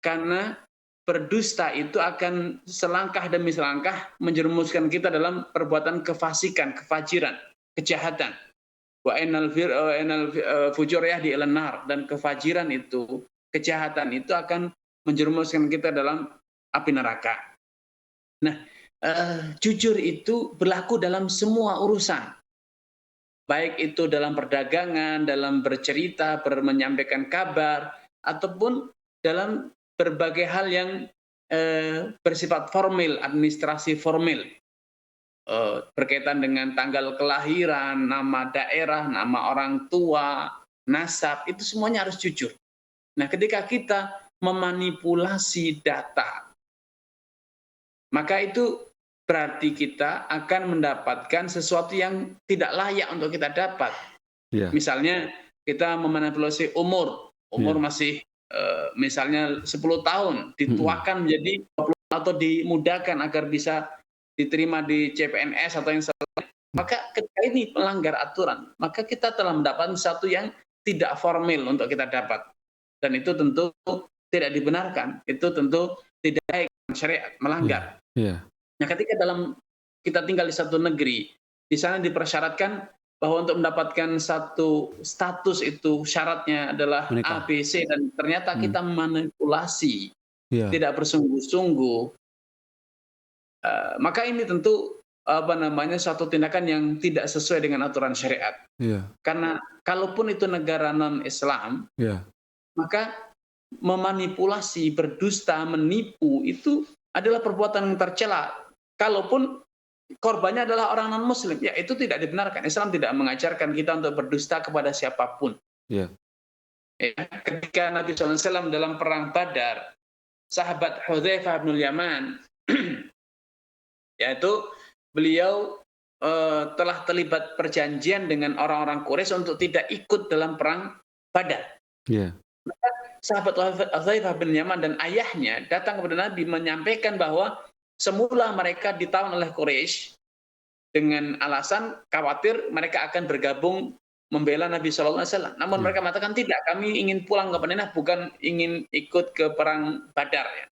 Karena berdusta itu akan selangkah demi selangkah menjerumuskan kita dalam perbuatan kefasikan, kefajiran, kejahatan. Wa innal fujur yahdi ilan nar, dan kefajiran itu, kejahatan itu akan menjerumuskan kita dalam api neraka. Nah, jujur itu berlaku dalam semua urusan. Baik itu dalam perdagangan, dalam bercerita, menyampaikan kabar, ataupun dalam berbagai hal yang bersifat formal, administrasi formal. Berkaitan dengan tanggal kelahiran, nama daerah, nama orang tua, nasab, itu semuanya harus jujur. Nah, ketika kita memanipulasi data, maka itu berarti kita akan mendapatkan sesuatu yang tidak layak untuk kita dapat. Yeah. Misalnya kita memanipulasi umur masih misalnya 10 tahun, dituakan menjadi 20 atau dimudahkan agar bisa diterima di CPNS atau yang selain. Maka ketika ini melanggar aturan, maka kita telah mendapatkan sesuatu yang tidak formal untuk kita dapat. Dan itu tentu tidak dibenarkan, itu tentu tidak baik, syariat, melanggar. Yeah. Nah, ketika kita tinggal di satu negeri, di sana dipersyaratkan bahwa untuk mendapatkan satu status itu syaratnya adalah A, B, C, dan ternyata kita manipulasi, tidak bersungguh-sungguh, maka ini tentu suatu tindakan yang tidak sesuai dengan aturan syariat. Karena kalaupun itu negara non-Islam, maka memanipulasi, berdusta, menipu itu adalah perbuatan yang tercela. Kalaupun korbannya adalah orang non-Muslim, ya itu tidak dibenarkan. Islam tidak mengajarkan kita untuk berdusta kepada siapapun. Ya, ketika Nabi SAW dalam perang Badar, sahabat Hudzaifah bin Yaman, yaitu beliau telah terlibat perjanjian dengan orang-orang Quraisy untuk tidak ikut dalam perang Badar. Maka sahabat Hudzaifah bin Yaman dan ayahnya datang kepada Nabi menyampaikan bahwa semula mereka ditawan oleh Quraisy dengan alasan khawatir mereka akan bergabung membela Nabi SAW. Namun mereka mengatakan tidak, kami ingin pulang ke Madinah, bukan ingin ikut ke perang Badar. Ya.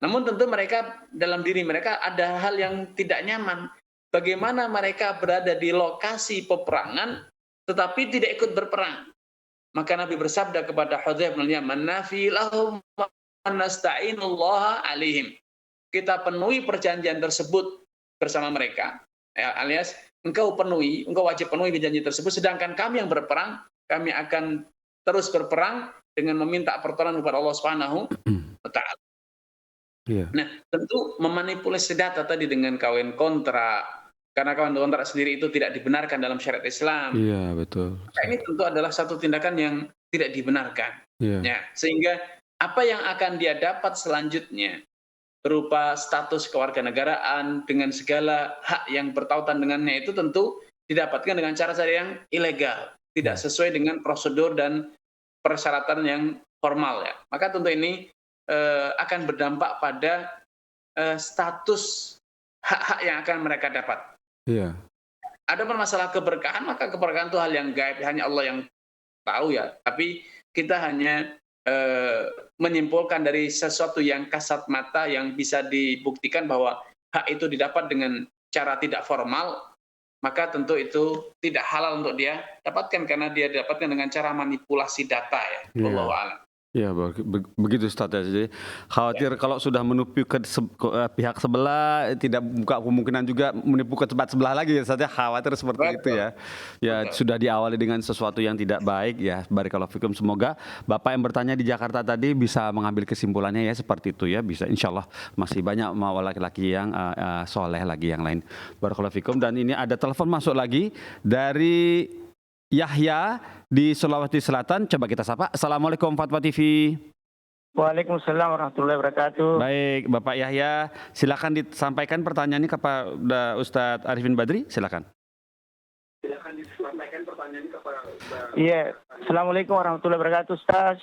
Namun tentu mereka dalam diri mereka ada hal yang tidak nyaman. Bagaimana mereka berada di lokasi peperangan tetapi tidak ikut berperang. Maka Nabi bersabda kepada Hudzaifah bin Yaman, "Nafi lahum nasta'inullah alaihim." Kita penuhi perjanjian tersebut bersama mereka. Ya, alias engkau wajib penuhi perjanjian tersebut, sedangkan kami yang berperang, kami akan terus berperang dengan meminta pertolongan kepada Allah Subhanahu wa taala. Nah, tentu memanipulasi data tadi dengan kawin kontrak, karena kawin kontrak sendiri itu tidak dibenarkan dalam syariat Islam. Iya, betul. Nah, ini tentu adalah satu tindakan yang tidak dibenarkan. Ya, sehingga apa yang akan dia dapat selanjutnya berupa status kewarganegaraan dengan segala hak yang bertautan dengannya itu tentu didapatkan dengan cara-cara yang ilegal, tidak sesuai dengan prosedur dan persyaratan yang formal ya. Maka tentu ini akan berdampak pada status hak-hak yang akan mereka dapat. Adapun masalah keberkahan, maka keberkahan itu hal yang gaib, hanya Allah yang tahu ya. Tapi kita hanya menyimpulkan dari sesuatu yang kasat mata yang bisa dibuktikan bahwa hak itu didapat dengan cara tidak formal, maka tentu itu tidak halal untuk dia dapatkan karena dia dapatkan dengan cara manipulasi data ya. Wallahu a'lam. Ya, begitu Ustaz ya. Jadi khawatir kalau sudah menipu ke pihak sebelah, tidak buka kemungkinan juga menipu ke tempat sebelah lagi ya Ustaz ya. Khawatir seperti itu ya. Ya, sudah diawali dengan sesuatu yang tidak baik ya. Barakallahu fikum. Semoga Bapak yang bertanya di Jakarta tadi bisa mengambil kesimpulannya ya seperti itu ya. Bisa, insyaallah masih banyak mau laki-laki yang soleh lagi yang lain. Barakallahu fikum. Dan ini ada telepon masuk lagi dari Yahya di Sulawesi Selatan. Coba kita sapa. Assalamualaikum Fatwa TV. Waalaikumsalam warahmatullahi wabarakatuh. Baik, Bapak Yahya, silakan disampaikan pertanyaannya kepada Ustadz Arifin Badri. Silakan. Silakan disampaikan pertanyaannya kepada. Iya, assalamualaikum warahmatullahi wabarakatuh, Ustaz.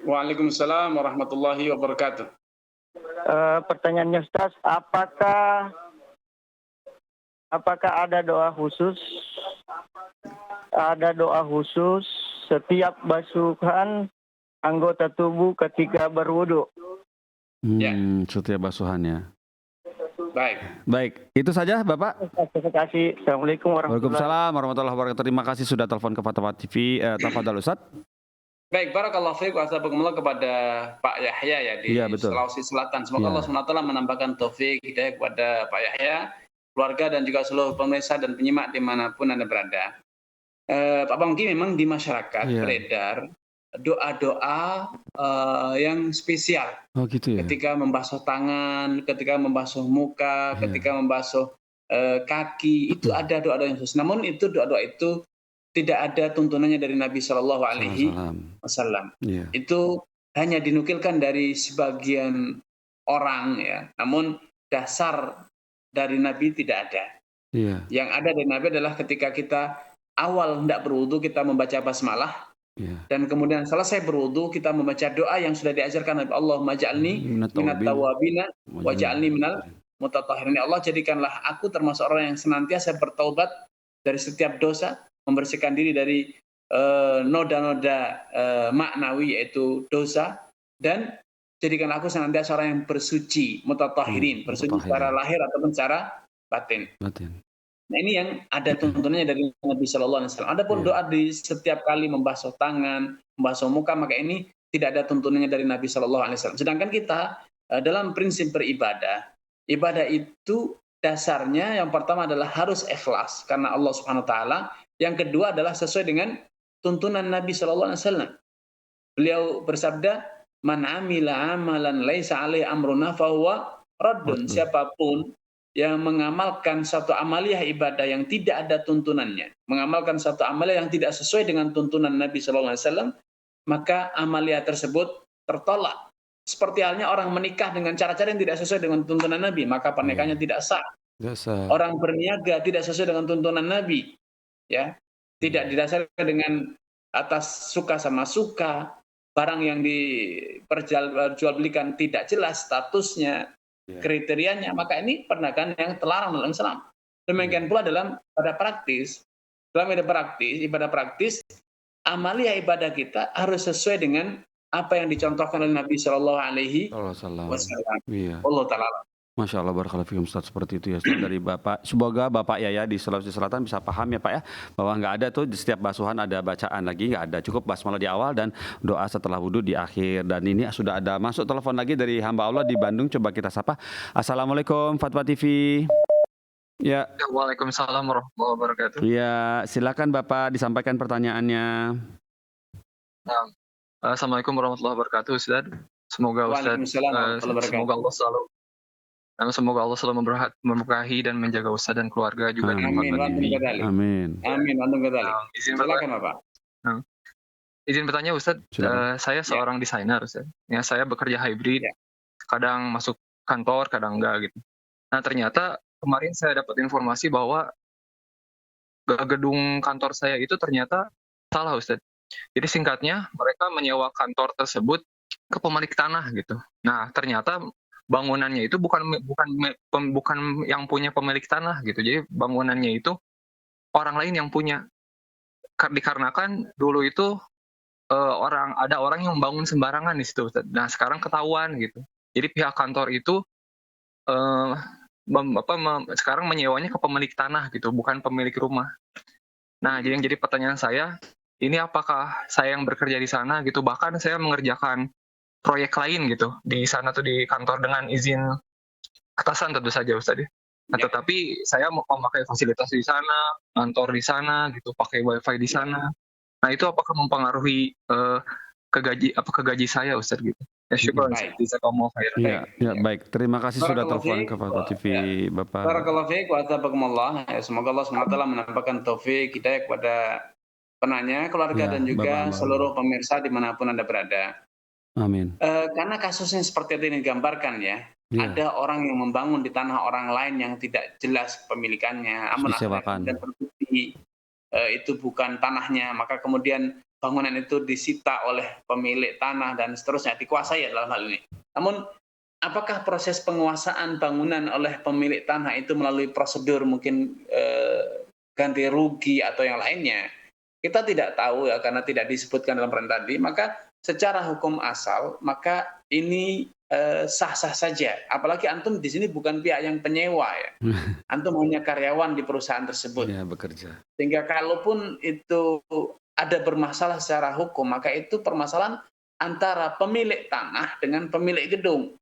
Waalaikumsalam warahmatullahi wabarakatuh. Pertanyaannya Ustaz, apakah ada doa khusus? Ada doa khusus setiap basuhan anggota tubuh ketika berwudu. Setiap basuhannya. Baik. Itu saja Bapak. Terima kasih. Assalamualaikum warahmatullahi wabarakatuh. Terima kasih sudah telepon ke Fatwa TV. Tafadhal Ustaz. Baik, barakallahu fiik wa astaghfirullah kepada Pak Yahya ya di Sulawesi Selatan. Semoga Allah SWT menambahkan taufik hidayah kepada Pak Yahya, keluarga dan juga seluruh pemirsa dan penyimak dimanapun Anda berada. Pak Bangki, memang di masyarakat beredar doa-doa yang spesial. Oh gitu ya. Ketika membasuh tangan, ketika membasuh muka, ketika membasuh kaki, itu ada doa-doa yang khusus. Namun itu doa-doa itu tidak ada tuntunannya dari Nabi Shallallahu Alaihi Wasallam. Itu hanya dinukilkan dari sebagian orang ya. Namun dasar dari Nabi tidak ada. Yang ada dari Nabi adalah ketika kita awal hendak berwudu kita membaca basmalah, dan kemudian selesai berwudu kita membaca doa yang sudah diajarkan oleh Allah, maj'alni minat tawabina waj'alni minal mutatahhirin. Allah, jadikanlah aku termasuk orang yang senantiasa bertaubat dari setiap dosa, membersihkan diri dari noda-noda maknawi yaitu dosa, dan jadikanlah aku senantiasa orang yang bersuci, mutatahhirin, bersuci secara lahir ataupun secara batin. Nah, ini yang ada tuntunannya dari Nabi Shallallahu Alaihi Wasallam. Adapun doa di setiap kali membasuh tangan, membasuh muka, maka ini tidak ada tuntunannya dari Nabi Shallallahu Alaihi Wasallam. Sedangkan kita dalam prinsip beribadah, ibadah itu dasarnya yang pertama adalah harus ikhlas karena Allah Subhanahu Wa Taala. Yang kedua adalah sesuai dengan tuntunan Nabi Shallallahu Alaihi Wasallam. Beliau bersabda, "Man amila amalan laisa alaihi amruna fahuwa raddun." Siapapun yang mengamalkan satu amaliyah ibadah yang tidak ada tuntunannya, mengamalkan satu amaliyah yang tidak sesuai dengan tuntunan Nabi Shallallahu Alaihi Wasallam, maka amaliyah tersebut tertolak. Seperti halnya orang menikah dengan cara-cara yang tidak sesuai dengan tuntunan Nabi, maka pernikahannya tidak sah. Orang berniaga tidak sesuai dengan tuntunan Nabi, ya, tidak didasarkan dengan atas suka sama suka, barang yang diperjualbelikan tidak jelas statusnya, kriterianya, maka ini pernikahan yang terlarang dalam Islam. Demikian pula dalam ibadah praktis. Dalam ibadah praktis, amaliyah ibadah kita harus sesuai dengan apa yang dicontohkan oleh Nabi Shallallahu Alaihi Wasallam. Allah Taala. Masya Allah, barakallahu fikum Ustaz, seperti itu ya Ustaz dari Bapak. Semoga Bapak Yahya di Sulawesi Selatan bisa paham ya Pak ya, bahwa nggak ada tuh di setiap basuhan ada bacaan lagi, nggak ada, cukup basmalah di awal dan doa setelah wudhu di akhir. Dan ini sudah ada masuk telepon lagi dari hamba Allah di Bandung, coba kita sapa. Assalamualaikum Fatwa TV. Ya. Waalaikumsalam warahmatullahi wabarakatuh. Ya, silakan Bapak disampaikan pertanyaannya. Assalamualaikum warahmatullahi wabarakatuh Ustaz. Semoga Ustaz semoga Allah selalu memberkahi dan menjaga Ustaz dan keluarga juga. Amin. Silakan Bapak. Izin bertanya Ustaz, saya seorang desainer Ustaz. Ya, saya bekerja hybrid. Kadang masuk kantor, kadang enggak gitu. Nah, ternyata kemarin saya dapat informasi bahwa gedung kantor saya itu ternyata salah Ustaz. Jadi singkatnya mereka menyewa kantor tersebut ke pemilik tanah gitu. Nah, ternyata bangunannya itu bukan yang punya pemilik tanah gitu. Jadi bangunannya itu orang lain yang punya. Dikarenakan dulu itu ada orang yang membangun sembarangan di situ, Ustaz. Nah, sekarang ketahuan gitu. Jadi pihak kantor itu sekarang menyewanya ke pemilik tanah gitu, bukan pemilik rumah. Nah, yang jadi pertanyaan saya, ini apakah saya yang bekerja di sana gitu, bahkan saya mengerjakan proyek lain gitu di sana tuh di kantor dengan izin atasan tentu saja, Ustaz. Nah, tetapi saya mau memakai fasilitas di sana, kantor di sana gitu, pakai wifi di sana. Nah, itu apakah mempengaruhi ke gaji saya, Ustaz gitu? Ya, syukur. Bisa kamu baik. Terima kasih sudah telepon ke Fatwa TV, Bapak. Barakallahu fiik wa tabakumullah. Semoga Allah SWT menampakkan taufik hidayah kepada penanya, keluarga dan juga seluruh pemirsa dimanapun Anda berada. Amin. Karena kasusnya seperti ini digambarkan ya. Ada orang yang membangun di tanah orang lain yang tidak jelas pemilikannya, dan terbukti itu bukan tanahnya, maka kemudian bangunan itu disita oleh pemilik tanah dan seterusnya, dikuasai dalam hal ini. Namun, apakah proses penguasaan bangunan oleh pemilik tanah itu melalui prosedur mungkin ganti rugi atau yang lainnya? Kita tidak tahu ya, karena tidak disebutkan dalam perintah tadi. Maka secara hukum asal, maka ini sah-sah saja. Apalagi antum di sini bukan pihak yang penyewa ya. Antum hanya karyawan di perusahaan tersebut. Ya, bekerja. Sehingga kalaupun itu ada bermasalah secara hukum, maka itu permasalahan antara pemilik tanah dengan pemilik gedung.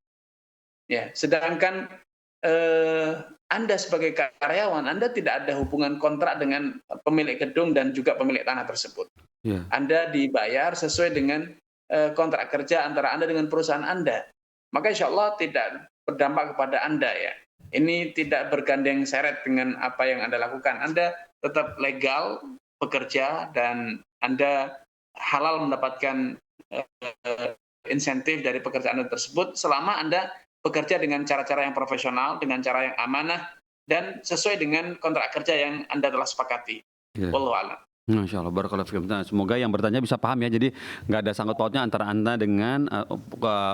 Ya, sedangkan Anda sebagai karyawan, Anda tidak ada hubungan kontrak dengan pemilik gedung dan juga pemilik tanah tersebut. Yeah. Anda dibayar sesuai dengan kontrak kerja antara Anda dengan perusahaan Anda. Maka insya Allah tidak berdampak kepada Anda ya. Ini tidak bergandeng seret dengan apa yang Anda lakukan. Anda tetap legal bekerja dan Anda halal mendapatkan insentif dari pekerjaan Anda tersebut selama Anda bekerja dengan cara-cara yang profesional, dengan cara yang amanah, dan sesuai dengan kontrak kerja yang Anda telah sepakati. Wallahu a'lam. Masya Allah, barakallahu fikum. Nah, semoga yang bertanya bisa paham ya. Jadi nggak ada sangkut pautnya antara Anda dengan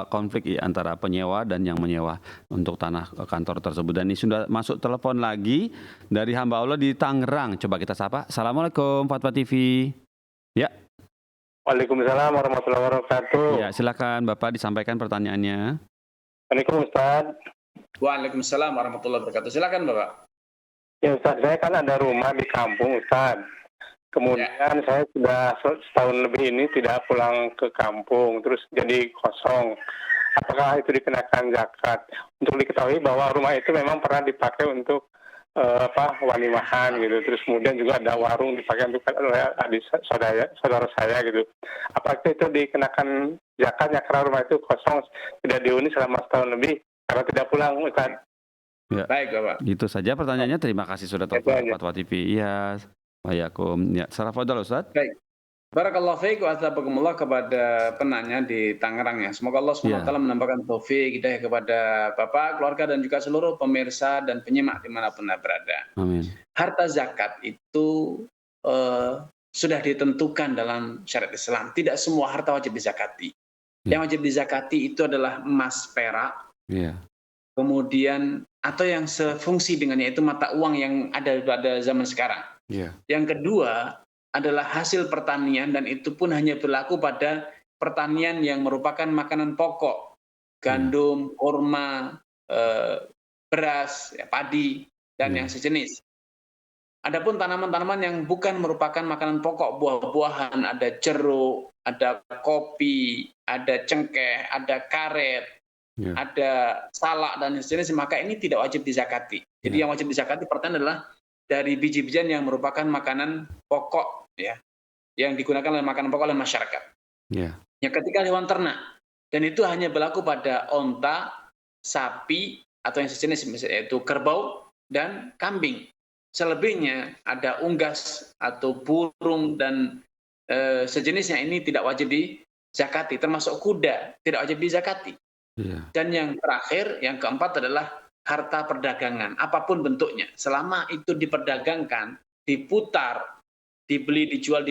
konflik antara penyewa dan yang menyewa untuk tanah kantor tersebut. Dan ini sudah masuk telepon lagi dari hamba Allah di Tangerang. Coba kita sapa. Assalamualaikum Fatwa TV. Ya. Waalaikumsalam warahmatullahi wabarakatuh. Ya, silakan Bapak disampaikan pertanyaannya. Assalamualaikum Ustaz. Waalaikumsalam warahmatullahi wabarakatuh. Silakan Bapak. Ya Ustaz, saya kan ada rumah di kampung Ustaz. Kemudian saya sudah setahun lebih ini tidak pulang ke kampung, terus jadi kosong. Apakah itu dikenakan zakat? Untuk diketahui bahwa rumah itu memang pernah dipakai untuk wanimahan gitu. Terus kemudian juga ada warung dipakai untuk oleh adik saudara saya gitu. Apakah itu dikenakan zakatnya karena rumah itu kosong tidak dihuni selama setahun lebih karena tidak pulang Ustaz? Ya. Baik Bapak. Itu saja pertanyaannya. Terima kasih sudah telepon Fatwa TV. Iya. Waalaikum. Ya, Sarafadol Ustaz. Baik. Barakallahu fiik wa tabakumullah kepada penanya di Tangerang ya. Semoga Allah SWT menambahkan taufik hidayah kepada Bapak, keluarga dan juga seluruh pemirsa dan penyimak dimanapun Anda berada. Amin. Harta zakat itu sudah ditentukan dalam syariat Islam. Tidak semua harta wajib dizakati. Yang wajib dizakati itu adalah emas, perak. Kemudian atau yang sefungsi dengannya itu mata uang yang ada pada zaman sekarang. Yang kedua adalah hasil pertanian dan itu pun hanya berlaku pada pertanian yang merupakan makanan pokok, gandum, kurma, beras, padi, dan yang sejenis. Adapun tanaman-tanaman yang bukan merupakan makanan pokok, buah-buahan, ada jeruk, ada kopi, ada cengkeh, ada karet, ada salak dan sejenis, maka ini tidak wajib dizakati. Jadi yang wajib dizakati pertama adalah dari biji-bijian yang merupakan makanan pokok ya, yang digunakan oleh makanan pokok oleh masyarakat. Yang ketiga hewan ternak, dan itu hanya berlaku pada onta, sapi atau yang sejenis, yaitu kerbau dan kambing. Selebihnya ada unggas atau burung dan sejenisnya, ini tidak wajib dizakati, termasuk kuda tidak wajib dizakati. Dan yang terakhir, yang keempat adalah harta perdagangan, apapun bentuknya, selama itu diperdagangkan, diputar, dibeli, dijual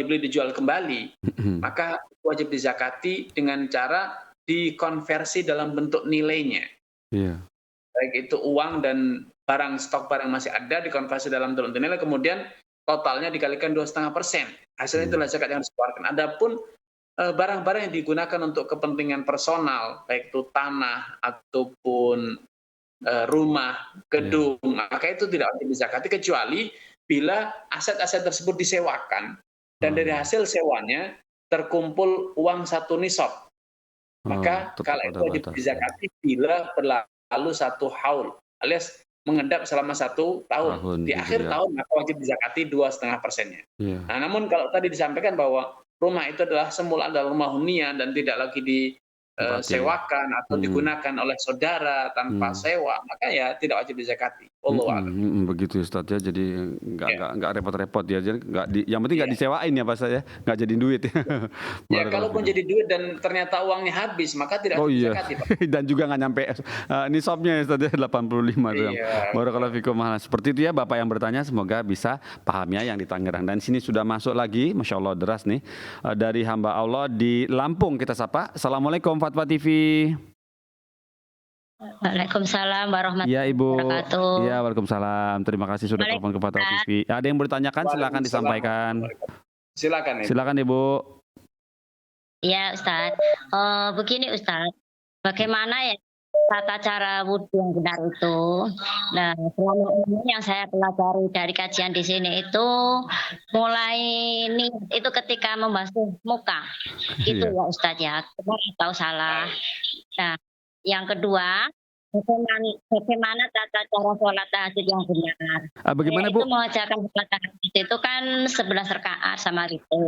kembali, maka wajib dizakati dengan cara dikonversi dalam bentuk nilainya. Iya. Baik itu uang dan stok barang masih ada dikonversi dalam nilai, kemudian totalnya dikalikan 2,5%. Hasilnya itulah zakat yang harus dikeluarkan. Adapun barang-barang yang digunakan untuk kepentingan personal, baik itu tanah ataupun rumah, gedung, maka itu tidak wajib dizakati kecuali bila aset-aset tersebut disewakan dan dari hasil sewanya terkumpul uang 1 nisab. Maka kalau itu wajib dizakati bila berlalu 1 haul alias mengendap selama 1 tahun. Di akhir tahun maka wajib dizakati 2,5%-nya. Nah, namun kalau tadi disampaikan bahwa rumah itu adalah semula adalah rumah hunian dan tidak lagi disewakan atau digunakan oleh saudara tanpa sewa, maka ya tidak wajib dizakati. Begitu Ustaz ya, jadi nggak repot-repot ya, jadi yang penting nggak disewain ya Pak saya, nggak jadi duit. Ya kalaupun jadi duit dan ternyata uangnya habis, maka tidak wajib dizakati, Pak. Dan juga nggak nyampe nisabnya ya Ustaz ya, 85 tuh. Barakallahu fikum. Seperti itu ya Bapak yang bertanya, semoga bisa paham ya yang di Tangerang. Dan sini sudah masuk lagi, Masya Allah deras nih, dari hamba Allah di Lampung, kita sapa. Assalamualaikum Fatwa TV. Waalaikumsalam warahmatullahi Ya Ibu. wabarakatuh. Ya Waalaikumsalam. Terima kasih sudah telepon ke Fatwa TV. Ada yang bertanyakan silakan disampaikan. Silakan Ibu. Ya Ustaz. Begini Ustaz, bagaimana ya tata cara wudhu yang benar itu? Nah, selama ini yang saya pelajari dari kajian di sini itu mulai itu ketika membasuh muka. Itu ya Ustaz ya. Benar atau salah? Nah, yang kedua, bagaimana tata cara sholat tahajud yang benar? Bagaimana Bu? Itu mengajarkan sholat tahajud itu kan 11 rakaat sama itu.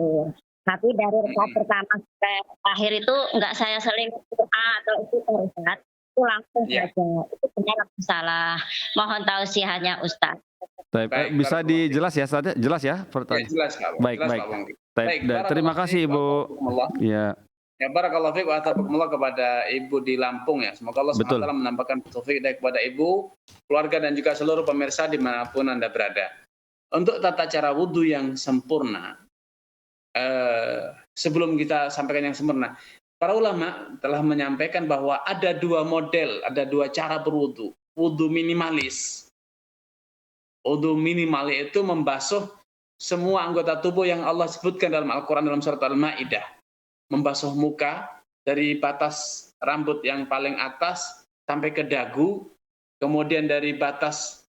Tapi dari rakaat pertama sampai akhir itu enggak saya seling doa atau itu Ustaz. Itu langsung saja. Itu benar atau salah? Mohon tausiahnya Ustaz. Baik, bisa dijelas ya Ustaz? Jelas ya? Jelas Pak. Baik. Terima kasih Ibu. Ya. Ya barakallahu fiik wa atabakumullah kepada Ibu di Lampung ya. Semoga Allah SWT menambahkan taufik kepada Ibu, keluarga dan juga seluruh pemirsa dimanapun Anda berada. Untuk tata cara wudhu yang sempurna, sebelum kita sampaikan yang sempurna, para ulama telah menyampaikan bahwa ada 2 model, ada 2 cara berwudhu. Wudhu minimalis. Wudhu minimalis itu membasuh semua anggota tubuh yang Allah sebutkan dalam Al-Quran dalam surat Al-Ma'idah. Membasuh muka dari batas rambut yang paling atas sampai ke dagu, kemudian dari batas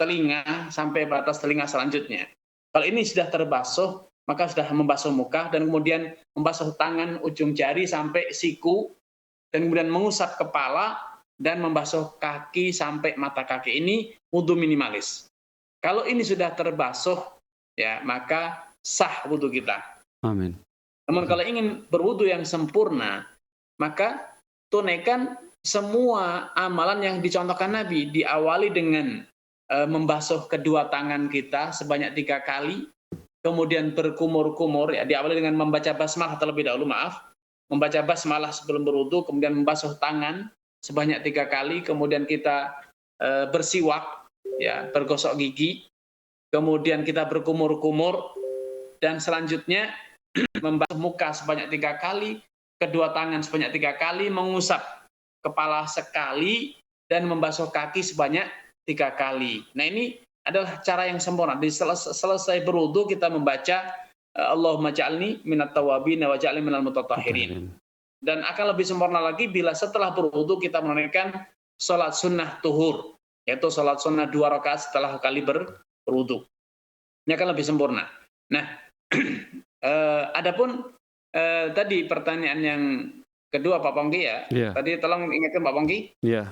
telinga sampai batas telinga selanjutnya. Kalau ini sudah terbasuh, maka sudah membasuh muka, dan kemudian membasuh tangan ujung jari sampai siku, dan kemudian mengusap kepala dan membasuh kaki sampai mata kaki. Ini wudhu minimalis. Kalau ini sudah terbasuh, ya maka sah wudhu kita. Amin. Namun kalau ingin berwudu yang sempurna, maka tunaikan semua amalan yang dicontohkan Nabi. Diawali dengan membasuh kedua tangan kita sebanyak 3 kali, kemudian berkumur-kumur, ya, diawali dengan membaca basmalah terlebih dahulu, membaca basmalah sebelum berwudu, kemudian membasuh tangan sebanyak 3 kali, kemudian kita bersiwak, ya, bergosok gigi, kemudian kita berkumur-kumur, dan selanjutnya membasuh muka sebanyak 3 kali, kedua tangan sebanyak 3 kali, mengusap kepala sekali, dan membasuh kaki sebanyak 3 kali. Nah ini adalah cara yang sempurna. Di selesai berwudu kita membaca Allahumma ja'alni minat tawabin wa ja'alni minal mutatahhirin. Dan akan lebih sempurna lagi bila setelah berwudu kita menunaikan sholat sunnah tuhur, yaitu sholat sunnah 2 rakaat setelah kali berwudu. Ini akan lebih sempurna. Nah, adapun tadi pertanyaan yang kedua Pak Pongki ya. Tadi tolong ingatkan Pak Pongki. Iya.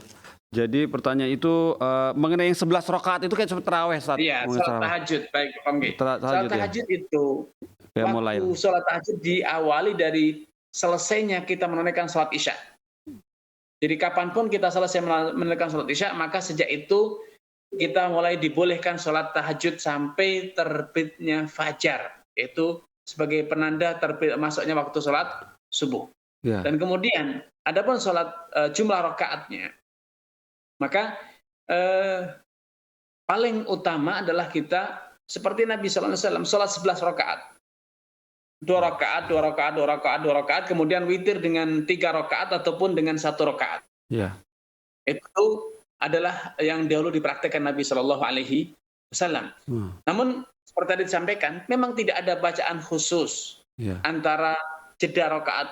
Jadi pertanyaan itu mengenai yang 11 rakaat itu kayak seperti tarawih saat. Iya, sholat tahajud. Baik Pak Pongki. Sholat tahajud itu ya, waktu sholat tahajud diawali dari selesainya kita menunaikan sholat isya. Jadi kapanpun kita selesai menunaikan sholat isya, maka sejak itu kita mulai dibolehkan sholat tahajud sampai terbitnya fajar. Itu sebagai penanda terbit masuknya waktu sholat subuh. Dan kemudian adapun sholat jumlah rakaatnya, maka paling utama adalah kita seperti Nabi SAW sholat 11 rakaat, 2 rakaat, 2 rakaat, 2 rakaat, 2 rakaat, kemudian witir dengan 3 rakaat ataupun dengan 1 rakaat. Itu adalah yang dahulu dipraktekkan Nabi Shallallahu Alaihi Wasallam. Namun seperti tadi disampaikan, memang tidak ada bacaan khusus antara jeda rakaat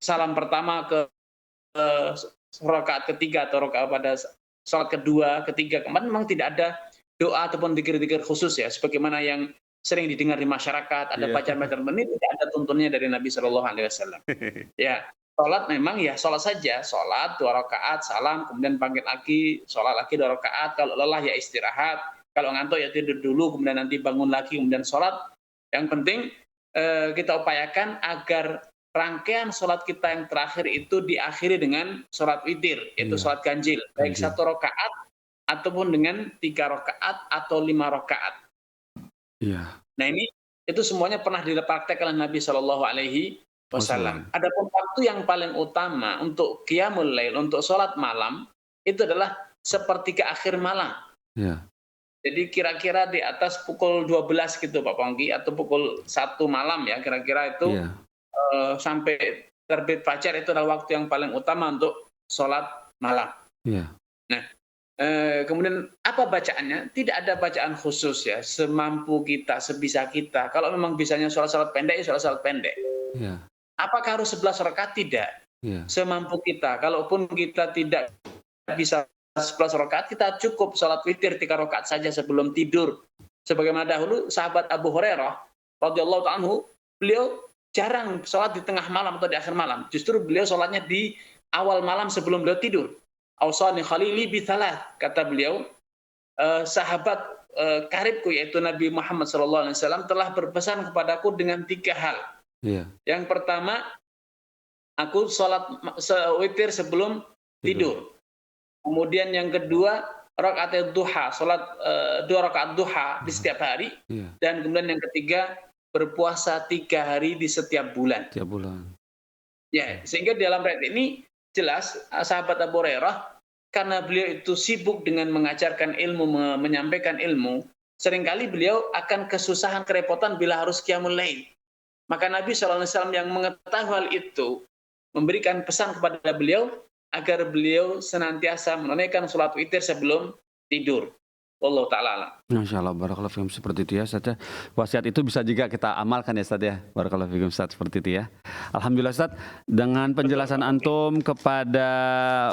salam pertama ke rakaat ketiga atau rakaat pada salat kedua, ketiga, keempat. Memang tidak ada doa ataupun zikir-zikir khusus ya, sebagaimana yang sering didengar di masyarakat. Ada bacaan-bacaan ini tidak ada tuntunnya dari Nabi Shallallahu Alaihi Wasallam. Ya. Sholat memang ya sholat saja, sholat 2 rakaat, salam, kemudian bangkit lagi, sholat lagi 2 rakaat, kalau lelah ya istirahat, kalau ngantuk ya tidur dulu, kemudian nanti bangun lagi, kemudian sholat. Yang penting kita upayakan agar rangkaian sholat kita yang terakhir itu diakhiri dengan sholat witir, yaitu sholat ganjil, baik 1 rakaat ataupun dengan 3 rakaat atau 5 rakaat. Nah ini itu semuanya pernah dipraktekkan oleh Nabi Shallallahu Alaihi Wasallam. Adapun waktu yang paling utama untuk qiyamul lail, untuk sholat malam, itu adalah sepertiga akhir malam. Jadi kira-kira di atas pukul 12 gitu Pak Pongki, atau pukul 1 malam ya, kira-kira itu sampai terbit fajar, itu adalah waktu yang paling utama untuk sholat malam. Nah, kemudian apa bacaannya? Tidak ada bacaan khusus ya, semampu kita, sebisa kita. Kalau memang bisanya sholat-sholat pendek, ya sholat-sholat pendek. Apakah harus 11 rakaat? Tidak. Semampu kita. Kalaupun kita tidak bisa 11 rakaat, kita cukup sholat witir 3 rakaat saja sebelum tidur. Sebagaimana dahulu sahabat Abu Hurairah radhiyallahu anhu, beliau jarang sholat di tengah malam atau di akhir malam. Justru beliau sholatnya di awal malam sebelum beliau tidur. Ausani khalili bithalah, kata beliau, sahabat karibku yaitu Nabi Muhammad SAW telah berpesan kepadaku dengan 3 hal. Yang pertama, aku sholat witir sebelum tidur. Kemudian yang kedua, rakaat duha, sholat 2 rakaat duha di setiap hari. Dan kemudian yang ketiga, berpuasa 3 hari di setiap bulan. Ya, sehingga dalam ayat ini jelas sahabat Abu Hurairah, karena beliau itu sibuk dengan mengajarkan ilmu, menyampaikan ilmu, seringkali beliau akan kesusahan, kerepotan bila harus qiyamul lail. Maka Nabi SAW yang mengetahui hal itu memberikan pesan kepada beliau agar beliau senantiasa menunaikan sholat witir sebelum tidur. Wallahu ta'ala. Masya Allah, barakallahu fikum, seperti itu ya Ustaz ya. Wasiat itu bisa juga kita amalkan ya Ustaz ya. Barakallahu fikum Ustaz, seperti itu ya. Alhamdulillah Ustaz, dengan penjelasan antum kepada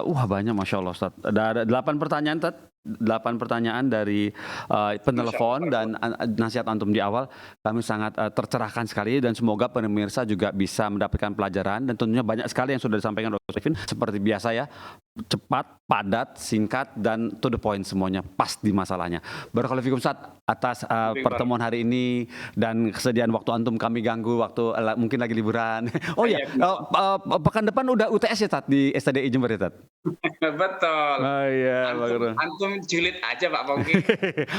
banyak Masya Allah Ustaz. Ada 8 pertanyaan Ustaz. 8 pertanyaan dari penelpon dan nasihat antum di awal, kami sangat tercerahkan sekali, dan semoga pemirsa juga bisa mendapatkan pelajaran, dan tentunya banyak sekali yang sudah disampaikan oleh Ustaz Ifin, seperti biasa ya, cepat, padat, singkat, dan to the point, semuanya pas di masalahnya. Barakallahu fikum Ustaz atas pertemuan hari ini dan kesediaan waktu antum, kami ganggu waktu mungkin lagi liburan. Oh ya, pekan depan udah UTS ya Ustaz di STDI Jember ya Ustaz? Betul. Oh iya, antum julid aja Pak Pongki.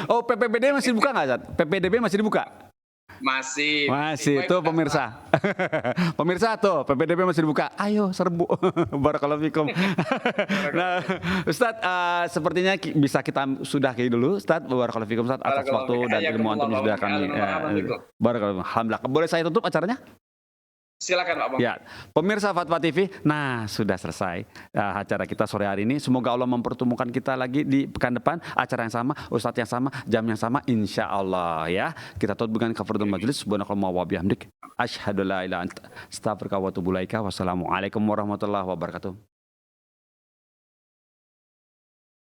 Oh, PPBD masih dibuka nggak Ustaz? PPDB masih dibuka? Masih tuh pemirsa. Pemirsa tuh, PPDB masih dibuka. Ayo serbu. Barakallahu fikum. Nah, Ustaz, sepertinya bisa kita sudahi dulu Ustaz. Barakallahu fikum Ustaz atas waktu dan ilmu antum yang sudah kami. Barakallahu. Alhamdulillah. Boleh saya tutup acaranya? Silakan Pak Bang. Ya, pemirsa Fatwa TV, nah sudah selesai acara kita sore hari ini. Semoga Allah mempertemukan kita lagi di pekan depan, acara yang sama, ustadz yang sama, jam yang sama, insya Allah ya. Kita tutup dengan kafaratul majelis. Subhanakallahumma wa bihamdik, asyhadu an la ilaha illa anta, astaghfiruka wa atubu ilaika. Wassalamualaikum warahmatullahi wabarakatuh.